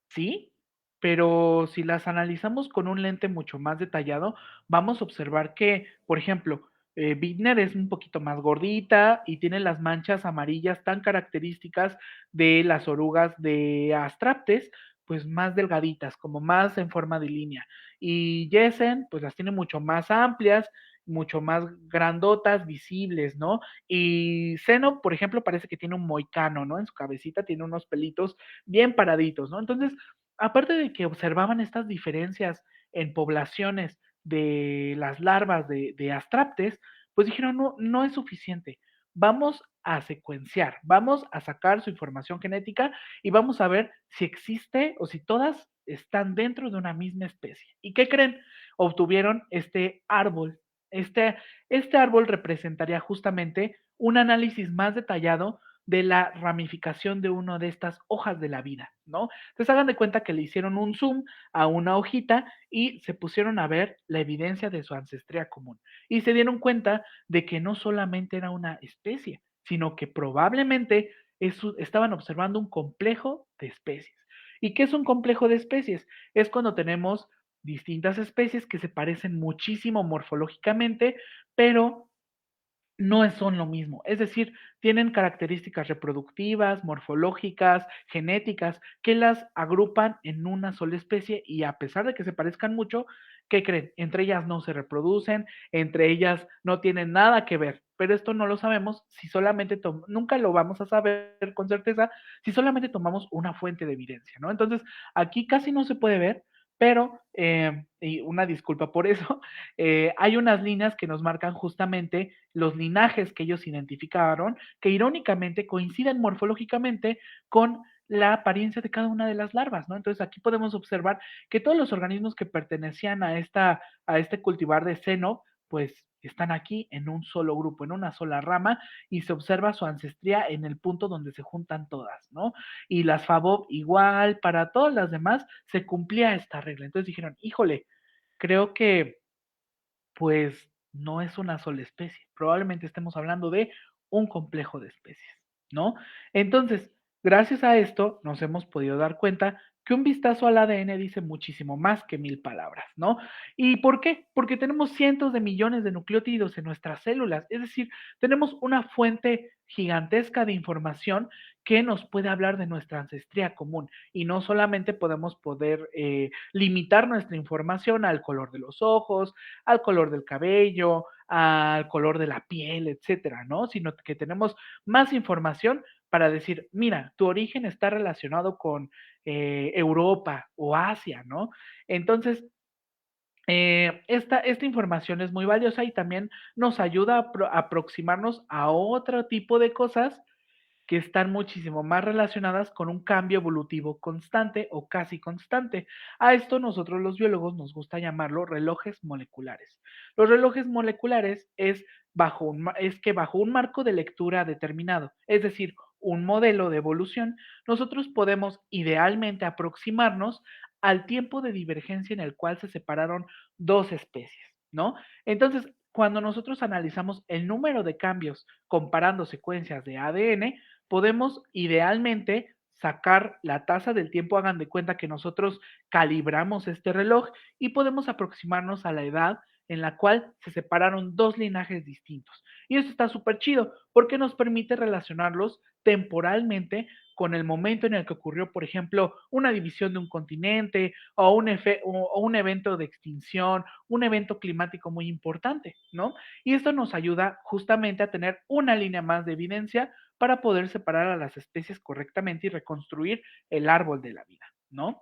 sí, pero si las analizamos con un lente mucho más detallado, vamos a observar que, por ejemplo, Bittner es un poquito más gordita y tiene las manchas amarillas tan características de las orugas de Astraptes, pues más delgaditas, como más en forma de línea. Y Jessen, pues las tiene mucho más amplias, mucho más grandotas, visibles, ¿no? Y Zeno, por ejemplo, parece que tiene un moicano, ¿no? En su cabecita tiene unos pelitos bien paraditos, ¿no? Entonces, aparte de que observaban estas diferencias en poblaciones de las larvas de Astraptes, pues dijeron, no, no es suficiente. Vamos a secuenciar, vamos a sacar su información genética y vamos a ver si existe o si todas están dentro de una misma especie. ¿Y qué creen? Obtuvieron este árbol. Este árbol representaría justamente un análisis más detallado de la ramificación de una de estas hojas de la vida, ¿no? Entonces hagan de cuenta que le hicieron un zoom a una hojita y se pusieron a ver la evidencia de su ancestría común. Y se dieron cuenta de que no solamente era una especie, sino que probablemente estaban observando un complejo de especies. ¿Y qué es un complejo de especies? Es cuando tenemos distintas especies que se parecen muchísimo morfológicamente, pero no son lo mismo. Es decir, tienen características reproductivas, morfológicas, genéticas, que las agrupan en una sola especie y a pesar de que se parezcan mucho, ¿qué creen? Entre ellas no se reproducen, entre ellas no tienen nada que ver. Pero esto no lo sabemos si solamente, nunca lo vamos a saber con certeza si solamente tomamos una fuente de evidencia, ¿no? Entonces, aquí casi no se puede ver, pero, y una disculpa por eso, hay unas líneas que nos marcan justamente los linajes que ellos identificaron, que irónicamente coinciden morfológicamente con la apariencia de cada una de las larvas, ¿no? Entonces aquí podemos observar que todos los organismos que pertenecían a este cultivar de seno, pues están aquí en un solo grupo, en una sola rama, y se observa su ancestría en el punto donde se juntan todas, ¿no? Y las FABOB igual, para todas las demás se cumplía esta regla. Entonces dijeron, híjole, creo que pues no es una sola especie, probablemente estemos hablando de un complejo de especies, ¿no? Entonces, gracias a esto nos hemos podido dar cuenta que un vistazo al ADN dice muchísimo más que 1000 palabras, ¿no? ¿Y por qué? Porque tenemos cientos de millones de nucleótidos en nuestras células, es decir, tenemos una fuente gigantesca de información que nos puede hablar de nuestra ancestría común y no solamente podemos limitar nuestra información al color de los ojos, al color del cabello, al color de la piel, etcétera, ¿no? Sino que tenemos más información para decir, mira, tu origen está relacionado con Europa o Asia, ¿no? Entonces, esta información es muy valiosa y también nos ayuda a aproximarnos a otro tipo de cosas que están muchísimo más relacionadas con un cambio evolutivo constante o casi constante. A esto nosotros los biólogos nos gusta llamarlo relojes moleculares. Los relojes moleculares es que bajo un marco de lectura determinado, es decir, un modelo de evolución, nosotros podemos idealmente aproximarnos al tiempo de divergencia en el cual se separaron dos especies, ¿no? Entonces, cuando nosotros analizamos el número de cambios comparando secuencias de ADN, podemos idealmente sacar la tasa del tiempo. Hagan de cuenta que nosotros calibramos este reloj y podemos aproximarnos a la edad en la cual se separaron dos linajes distintos. Y eso está súper chido porque nos permite relacionarlos temporalmente con el momento en el que ocurrió, por ejemplo, una división de un continente o un evento de extinción, un evento climático muy importante, ¿no? Y esto nos ayuda justamente a tener una línea más de evidencia para poder separar a las especies correctamente y reconstruir el árbol de la vida, ¿no?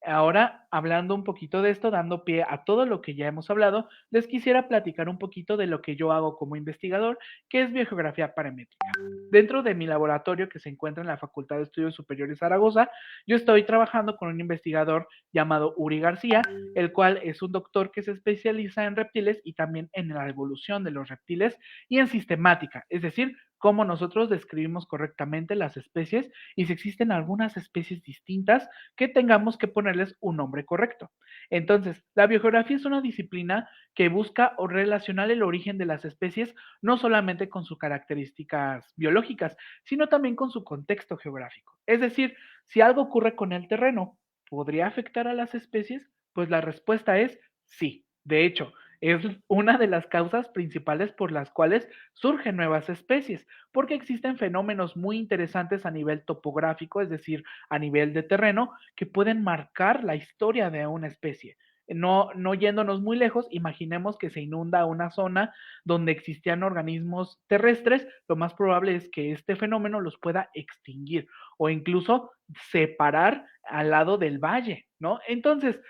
Ahora, hablando un poquito de esto, dando pie a todo lo que ya hemos hablado, les quisiera platicar un poquito de lo que yo hago como investigador, que es biogeografía paramétrica. Dentro de mi laboratorio que se encuentra en la Facultad de Estudios Superiores Zaragoza, yo estoy trabajando con un investigador llamado Uri García, el cual es un doctor que se especializa en reptiles y también en la evolución de los reptiles y en sistemática, es decir, cómo nosotros describimos correctamente las especies y si existen algunas especies distintas que tengamos que ponerles un nombre correcto. Entonces, la biogeografía es una disciplina que busca o relacionar el origen de las especies no solamente con sus características biológicas, sino también con su contexto geográfico. Es decir, si algo ocurre con el terreno, ¿podría afectar a las especies? Pues la respuesta es sí. De hecho, es una de las causas principales por las cuales surgen nuevas especies, porque existen fenómenos muy interesantes a nivel topográfico, es decir, a nivel de terreno, que pueden marcar la historia de una especie. No yéndonos muy lejos, imaginemos que se inunda una zona donde existían organismos terrestres, lo más probable es que este fenómeno los pueda extinguir o incluso separar al lado del valle, ¿no? Entonces,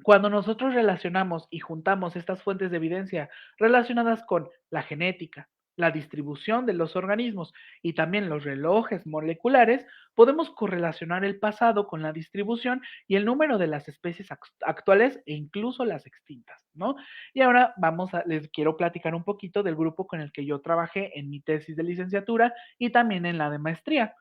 cuando nosotros relacionamos y juntamos estas fuentes de evidencia relacionadas con la genética, la distribución de los organismos y también los relojes moleculares, podemos correlacionar el pasado con la distribución y el número de las especies actuales e incluso las extintas, ¿no? Y ahora les quiero platicar un poquito del grupo con el que yo trabajé en mi tesis de licenciatura y también en la de maestría.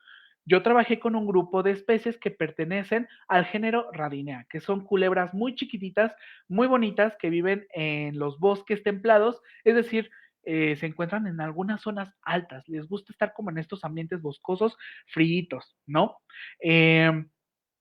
Yo trabajé con un grupo de especies que pertenecen al género Radinea, que son culebras muy chiquititas, muy bonitas, que viven en los bosques templados, es decir, se encuentran en algunas zonas altas, les gusta estar como en estos ambientes boscosos, fríitos, ¿no? Eh,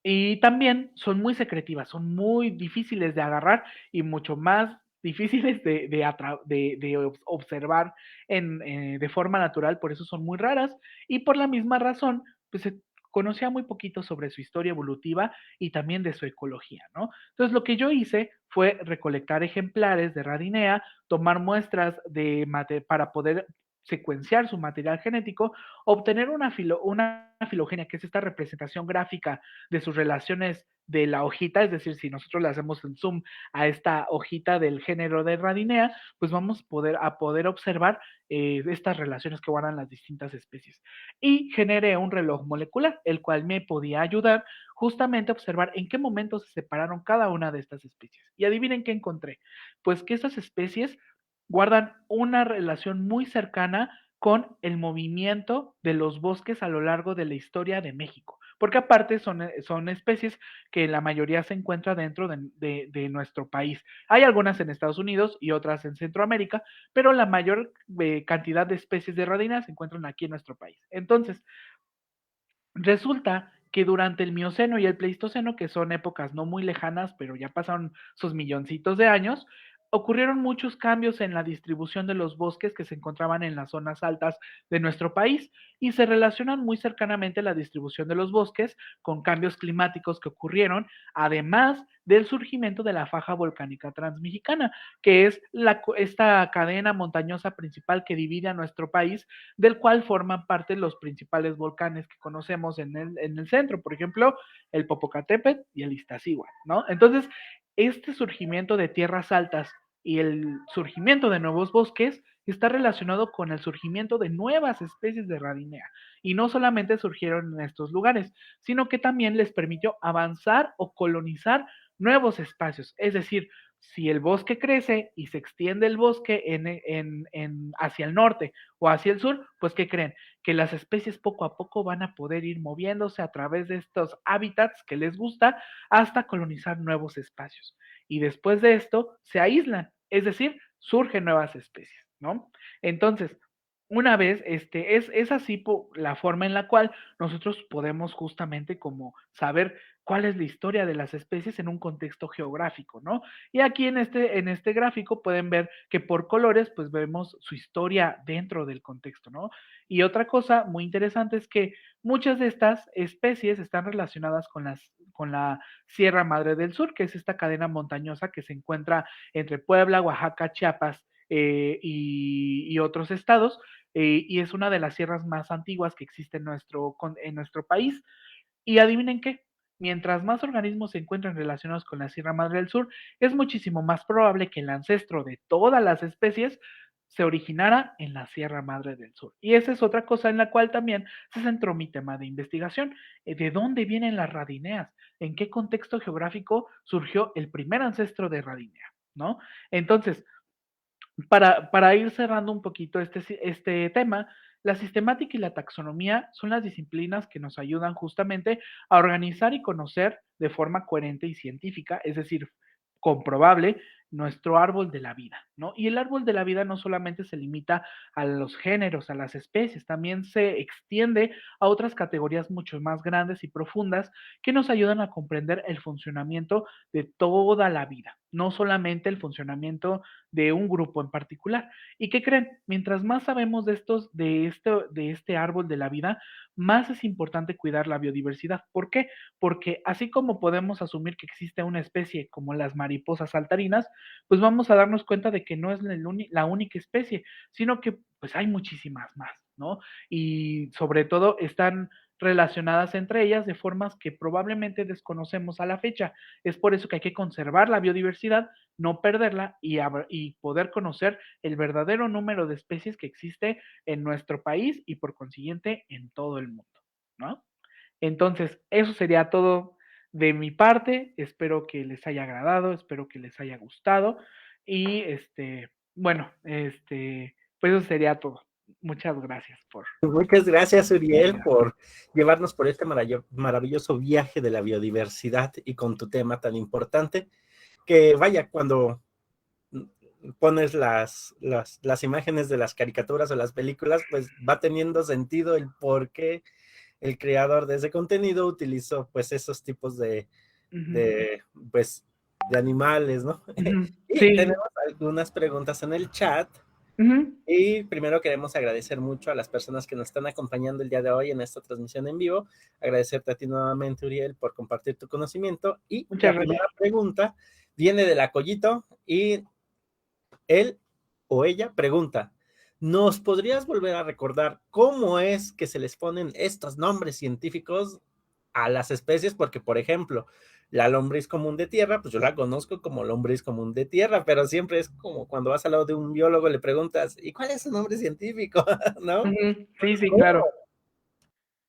y también son muy secretivas, son muy difíciles de agarrar y mucho más difíciles de observar de forma natural, por eso son muy raras y por la misma razón, pues se conocía muy poquito sobre su historia evolutiva y también de su ecología, ¿no? Entonces lo que yo hice fue recolectar ejemplares de Radinea, tomar muestras para poder secuenciar su material genético, obtener una filogenia, que es esta representación gráfica de sus relaciones de la hojita, es decir, si nosotros le hacemos el zoom a esta hojita del género de Radinea, pues vamos a poder observar estas relaciones que guardan las distintas especies. Y generé un reloj molecular, el cual me podía ayudar justamente a observar en qué momento se separaron cada una de estas especies. Y adivinen qué encontré, pues que estas especies guardan una relación muy cercana con el movimiento de los bosques a lo largo de la historia de México, porque aparte son especies que la mayoría se encuentra dentro de nuestro país. Hay algunas en Estados Unidos y otras en Centroamérica, pero la mayor cantidad de especies de radinas se encuentran aquí en nuestro país. Entonces, resulta que durante el Mioceno y el Pleistoceno, que son épocas no muy lejanas, pero ya pasaron sus milloncitos de años, ocurrieron muchos cambios en la distribución de los bosques que se encontraban en las zonas altas de nuestro país y se relacionan muy cercanamente la distribución de los bosques con cambios climáticos que ocurrieron, además del surgimiento de la faja volcánica transmexicana, que es esta cadena montañosa principal que divide a nuestro país, del cual forman parte los principales volcanes que conocemos en el centro, por ejemplo, el Popocatépetl y el Iztaccíhuatl, ¿no? Entonces, este surgimiento de tierras altas y el surgimiento de nuevos bosques está relacionado con el surgimiento de nuevas especies de radinea. Y no solamente surgieron en estos lugares, sino que también les permitió avanzar o colonizar nuevos espacios. Es decir, si el bosque crece y se extiende el bosque hacia el norte o hacia el sur, pues ¿qué creen? Que las especies poco a poco van a poder ir moviéndose a través de estos hábitats que les gusta hasta colonizar nuevos espacios. Y después de esto se aíslan, es decir, surgen nuevas especies, ¿no? Entonces, una vez, es así la forma en la cual nosotros podemos justamente como saber cuál es la historia de las especies en un contexto geográfico, ¿no? Y aquí en este gráfico pueden ver que por colores, pues vemos su historia dentro del contexto, ¿no? Y otra cosa muy interesante es que muchas de estas especies están relacionadas con la Sierra Madre del Sur, que es esta cadena montañosa que se encuentra entre Puebla, Oaxaca, Chiapas y otros estados, y es una de las sierras más antiguas que existe en nuestro país. Y adivinen qué, mientras más organismos se encuentran relacionados con la Sierra Madre del Sur, es muchísimo más probable que el ancestro de todas las especies se originara en la Sierra Madre del Sur. Y esa es otra cosa en la cual también se centró mi tema de investigación. ¿De dónde vienen las radineas? ¿En qué contexto geográfico surgió el primer ancestro de radinea? ¿No? Entonces, para ir cerrando un poquito este tema, la sistemática y la taxonomía son las disciplinas que nos ayudan justamente a organizar y conocer de forma coherente y científica, es decir, comprobable, nuestro árbol de la vida, ¿no? Y el árbol de la vida no solamente se limita a los géneros, a las especies, también se extiende a otras categorías mucho más grandes y profundas que nos ayudan a comprender el funcionamiento de toda la vida, no solamente el funcionamiento de un grupo en particular. ¿Y qué creen? Mientras más sabemos de este árbol de la vida, más es importante cuidar la biodiversidad. ¿Por qué? Porque así como podemos asumir que existe una especie como las mariposas saltarinas, pues vamos a darnos cuenta de que no es la única especie, sino que pues hay muchísimas más, ¿no? Y sobre todo están relacionadas entre ellas de formas que probablemente desconocemos a la fecha. Es por eso que hay que conservar la biodiversidad, no perderla y poder conocer el verdadero número de especies que existe en nuestro país y por consiguiente en todo el mundo, ¿no? Entonces, eso sería todo de mi parte. Espero que les haya agradado, espero que les haya gustado. Y bueno, pues eso sería todo. Muchas gracias por Muchas gracias, la Uriel, oportunidad. por llevarnos por este maravilloso viaje de la biodiversidad y con tu tema tan importante, que vaya, cuando pones las imágenes de las caricaturas o las películas, pues va teniendo sentido el por qué el creador de ese contenido utilizó pues esos tipos Ujú, de, pues, de animales, ¿no? ujú, Y sí, tenemos algunas preguntas en el chat. ujú, Y primero queremos agradecer mucho a las personas que nos están acompañando el día de hoy en esta transmisión en vivo. Agradecerte a ti nuevamente, Uriel, por compartir tu conocimiento. Y muchas la gracias. primera pregunta viene de la Collito y él o ella pregunta, ¿nos podrías volver a recordar cómo es que se les ponen estos nombres científicos a las especies? Porque, por ejemplo, la lombriz común de tierra, pues yo la conozco como lombriz común de tierra, pero siempre es como cuando vas al lado de un biólogo le preguntas, ¿y cuál es su nombre científico? ¿No? Ujú, sí, sí, claro.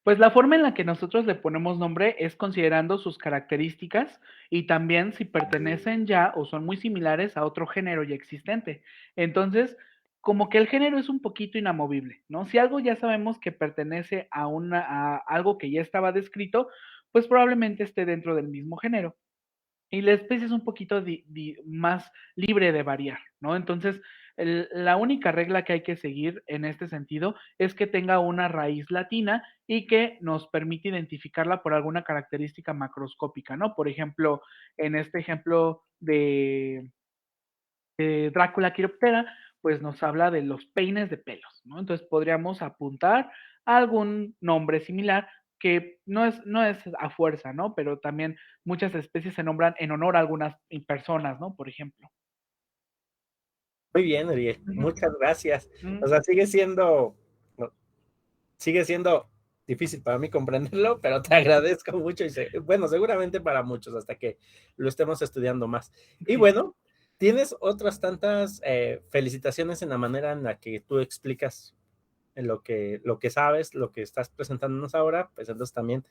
Pues la forma en la que nosotros le ponemos nombre es considerando sus características y también si pertenecen ya o son muy similares a otro género ya existente. Entonces, como que el género es un poquito inamovible, ¿no? Si algo ya sabemos que pertenece a algo que ya estaba descrito, pues probablemente esté dentro del mismo género. Y la especie es un poquito más libre de variar, ¿no? Entonces, la única regla que hay que seguir en este sentido es que tenga una raíz latina y que nos permite identificarla por alguna característica macroscópica, ¿no? Por ejemplo, en este ejemplo de Drácula quiroptera, pues nos habla de los peines de pelos, ¿no? Entonces podríamos apuntar a algún nombre similar que no es a fuerza, ¿no? Pero también muchas especies se nombran en honor a algunas personas, ¿no? Por ejemplo. Muy bien, Uriel, Ujú, muchas gracias. O ujú. sea, sigue siendo difícil para mí comprenderlo, pero te agradezco mucho y bueno, seguramente para muchos hasta que lo estemos estudiando más. Y Sí. bueno, tienes otras tantas felicitaciones en la manera en la que tú explicas en lo que sabes, lo que estás presentándonos ahora, pues entonces también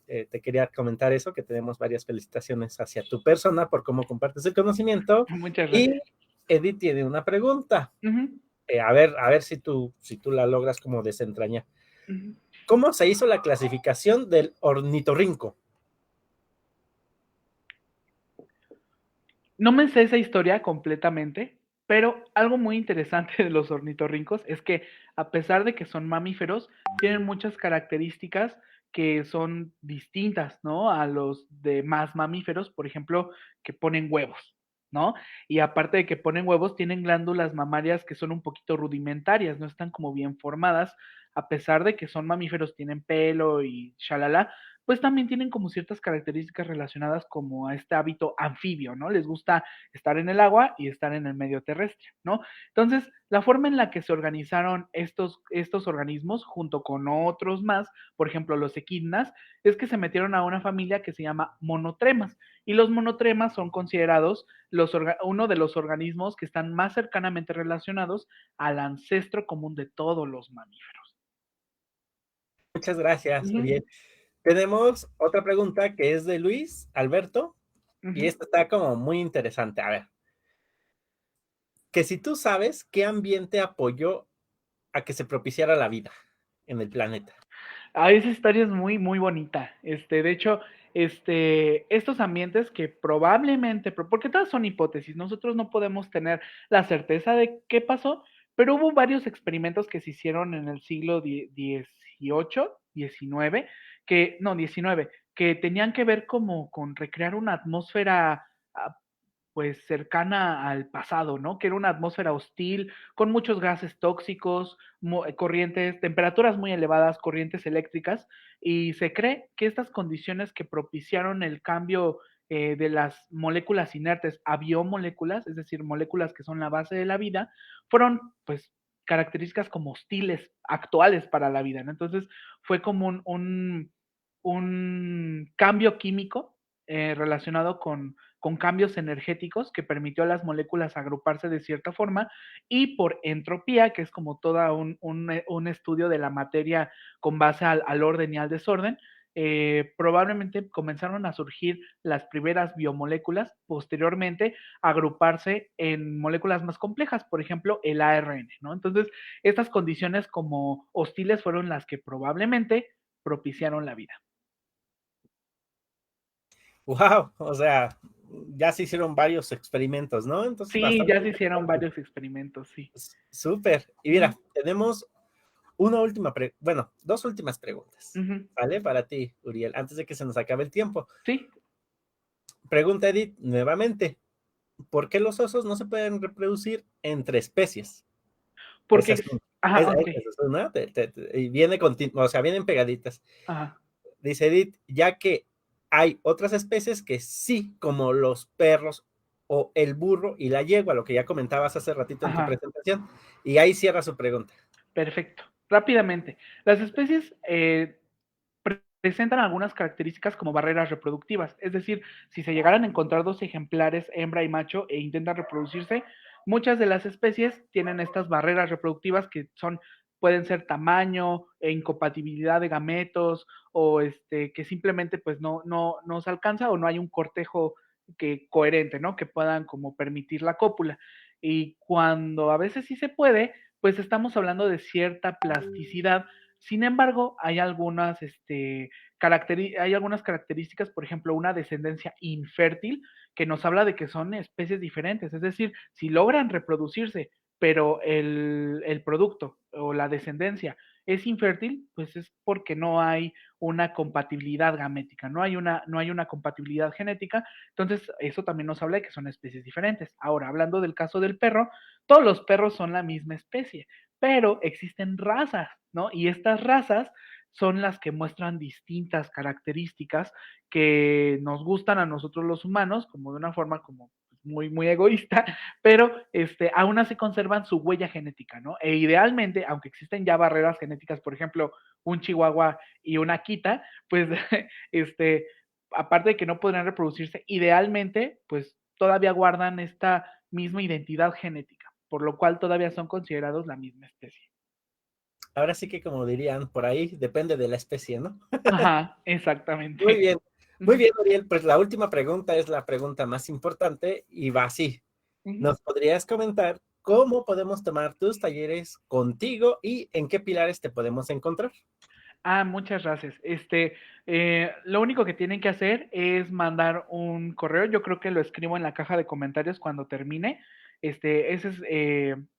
te quería comentar eso, que tenemos varias felicitaciones hacia tu persona por cómo compartes el conocimiento. Muchas Y gracias. Edith tiene una pregunta. Ujú, A ver si tú la logras como desentrañar. ujú. ¿Cómo se hizo la clasificación del ornitorrinco? No me sé esa historia completamente, Pero algo muy interesante de los ornitorrincos es que a pesar de que son mamíferos, tienen muchas características que son distintas, ¿no? A los demás mamíferos, por ejemplo, que ponen huevos, ¿no? Y aparte de que ponen huevos, tienen glándulas mamarias que son un poquito rudimentarias, no están como bien formadas, a pesar de que son mamíferos, tienen pelo y shalala, pues también tienen como ciertas características relacionadas como a este hábito anfibio, ¿no? Les gusta estar en el agua y estar en el medio terrestre, ¿no? Entonces, la forma en la que se organizaron estos organismos junto con otros más, por ejemplo, los equidnas, es que se metieron a una familia que se llama monotremas. Y los monotremas son considerados uno de los organismos que están más cercanamente relacionados al ancestro común de todos los mamíferos. Muchas gracias, Ujú, Uriel. Tenemos otra pregunta que es de Luis Alberto, y ujú. esta está como muy interesante. A ver, que si tú sabes qué ambiente apoyó a que se propiciara la vida en el planeta. Ah, esa historia es muy, muy bonita. De hecho, estos ambientes que probablemente, porque todas son hipótesis, nosotros no podemos tener la certeza de qué pasó, pero hubo varios experimentos que se hicieron en el siglo XVIII, XIX, no, XIX, que tenían que ver como con recrear una atmósfera ah, pues cercana al pasado, ¿no? Que era una atmósfera hostil, con muchos gases tóxicos, corrientes, temperaturas muy elevadas, corrientes eléctricas, y se cree que estas condiciones que propiciaron el cambio de las moléculas inertes a biomoléculas, es decir, moléculas que son la base de la vida, fueron pues características como hostiles, actuales para la vida, ¿no? Entonces fue como un cambio químico relacionado con cambios energéticos que permitió a las moléculas agruparse de cierta forma y por entropía, que es como todo un estudio de la materia con base al orden y al desorden, probablemente comenzaron a surgir las primeras biomoléculas, posteriormente agruparse en moléculas más complejas, por ejemplo, el ARN, ¿no? Entonces, estas condiciones como hostiles fueron las que probablemente propiciaron la vida. Wow, o sea, ya se hicieron varios experimentos, ¿no? Entonces, Sí, bastante ya se hicieron interesante. varios experimentos, sí. Súper. Y Ujú, mira, tenemos una última, bueno, dos últimas preguntas, ujú. ¿vale? Para ti, Uriel, antes de que se nos acabe el tiempo. Sí, Pregunta Edith nuevamente, ¿por qué los osos no se pueden reproducir entre especies? Esa porque, es una. ajá, ok, Esa es una, y viene o sea, vienen pegaditas. ajá, Dice Edith, ya que hay otras especies que sí, como los perros o el burro y la yegua, lo que ya comentabas hace ratito en tu ajá, presentación, y ahí cierra su pregunta. perfecto. Rápidamente, las especies presentan algunas características como barreras reproductivas, es decir, si se llegaran a encontrar dos ejemplares, hembra y macho, e intentan reproducirse, muchas de las especies tienen estas barreras reproductivas que pueden ser tamaño, incompatibilidad de gametos, o que simplemente pues no se alcanza o no hay un cortejo coherente, ¿no? Que puedan como permitir la cópula. Y cuando a veces sí se puede, pues estamos hablando de cierta plasticidad. Sin embargo, hay algunas características, por ejemplo, una descendencia infértil, que nos habla de que son especies diferentes. Es decir, si logran reproducirse, pero el producto o la descendencia es infértil, pues es porque no hay una compatibilidad gamética, no hay una compatibilidad genética. Entonces, eso también nos habla de que son especies diferentes. Ahora, hablando del caso del perro, todos los perros son la misma especie, pero existen razas, ¿no? Y estas razas son las que muestran distintas características que nos gustan a nosotros los humanos, como de una forma como muy, muy egoísta, pero aún así conservan su huella genética, ¿no? E idealmente, aunque existen ya barreras genéticas, por ejemplo, un chihuahua y una akita, pues, aparte de que no podrían reproducirse, idealmente, pues todavía guardan esta misma identidad genética, por lo cual todavía son considerados la misma especie. Ahora sí que como dirían por ahí, depende de la especie, ¿no? Ajá, Muy exactamente. bien, muy Ujú, bien, Uriel. Pues la última pregunta es la pregunta más importante y va así. ujú. ¿Nos podrías comentar cómo podemos tomar tus talleres contigo y en qué pilares te podemos encontrar? Ah, muchas gracias. Lo único que tienen que hacer es mandar un correo. Yo creo que lo escribo en la caja de comentarios cuando termine. Ese es,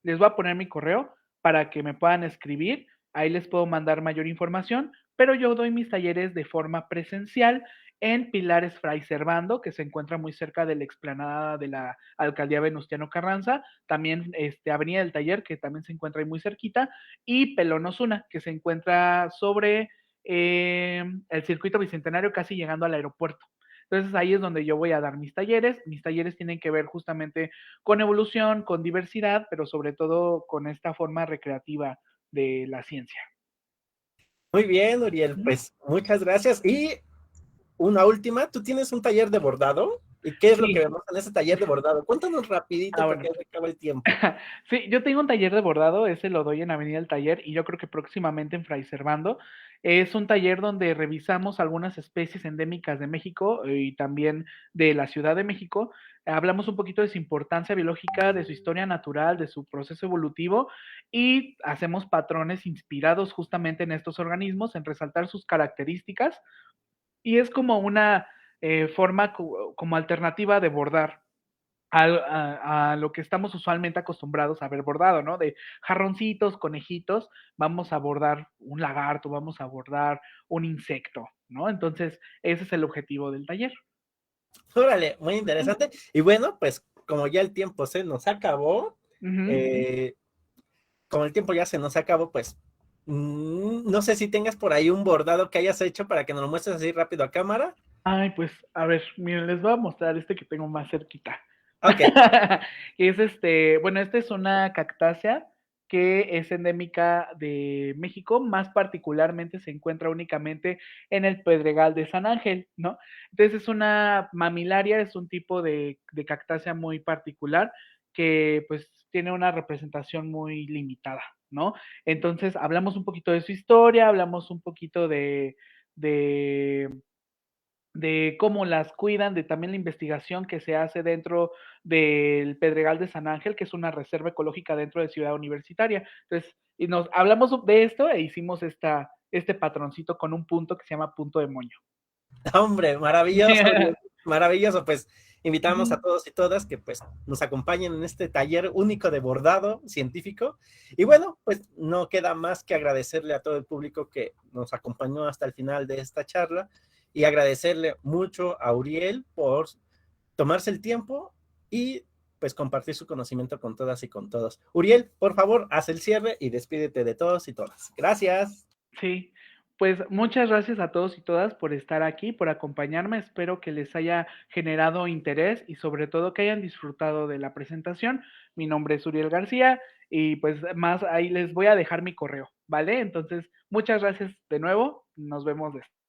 les voy a poner mi correo para que me puedan escribir, ahí les puedo mandar mayor información, pero yo doy mis talleres de forma presencial en Pilares Fray Servando, que se encuentra muy cerca de la explanada de la Alcaldía Venustiano Carranza, también Avenida del Taller, que también se encuentra ahí muy cerquita, y Pelón Osuna, que se encuentra sobre el circuito bicentenario, casi llegando al aeropuerto. Entonces ahí es donde yo voy a dar mis talleres. Mis talleres tienen que ver justamente con evolución, con diversidad, pero sobre todo con esta forma recreativa de la ciencia. Muy bien, Uriel, pues muchas gracias. Y una última, ¿tú tienes un taller de bordado? ¿Y qué es lo que Sí, vemos en ese taller de bordado? Cuéntanos rapidito bueno. porque ya se acaba el tiempo. Sí, yo tengo un taller de bordado, ese lo doy en Avenida del Taller y yo creo que próximamente en Fray Servando. Es un taller donde revisamos algunas especies endémicas de México y también de la Ciudad de México. Hablamos un poquito de su importancia biológica, de su historia natural, de su proceso evolutivo y hacemos patrones inspirados justamente en estos organismos, en resaltar sus características y es como una forma como alternativa de bordar a lo que estamos usualmente acostumbrados a ver bordado, ¿no? De jarroncitos, conejitos, vamos a bordar un lagarto, vamos a bordar un insecto, ¿no? Entonces, ese es el objetivo del taller. Órale, muy interesante. Y bueno, pues como ya el tiempo se nos acabó, Ujú. eh, como el tiempo ya se nos acabó, pues no sé si tengas por ahí un bordado que hayas hecho para que nos lo muestres así rápido a cámara. Ay, pues, a ver, miren, les voy a mostrar este que tengo más cerquita. Ok, Que es bueno, esta es una cactácea que es endémica de México, más particularmente se encuentra únicamente en el Pedregal de San Ángel, ¿no? Entonces es una mamilaria, es un tipo de cactácea muy particular que pues tiene una representación muy limitada, ¿no? Entonces hablamos un poquito de su historia, hablamos un poquito de de cómo las cuidan, de también la investigación que se hace dentro del Pedregal de San Ángel, que es una reserva ecológica dentro de Ciudad Universitaria. Entonces, y nos hablamos de esto e hicimos este patroncito con un punto que se llama punto de moño. hombre, maravilloso, Uriel, maravilloso. Pues invitamos a Ujú. todos y todas que pues nos acompañen en este taller único de bordado científico. Y bueno, pues no queda más que agradecerle a todo el público que nos acompañó hasta el final de esta charla y agradecerle mucho a Uriel por tomarse el tiempo y pues compartir su conocimiento con todas y con todos. Uriel, por favor, haz el cierre y despídete de todos y todas. Gracias. Sí, pues muchas gracias a todos y todas por estar aquí, por acompañarme. Espero que les haya generado interés y sobre todo que hayan disfrutado de la presentación. Mi nombre es Uriel García y pues más ahí les voy a dejar mi correo, ¿vale? Entonces, muchas gracias de nuevo. Nos vemos después.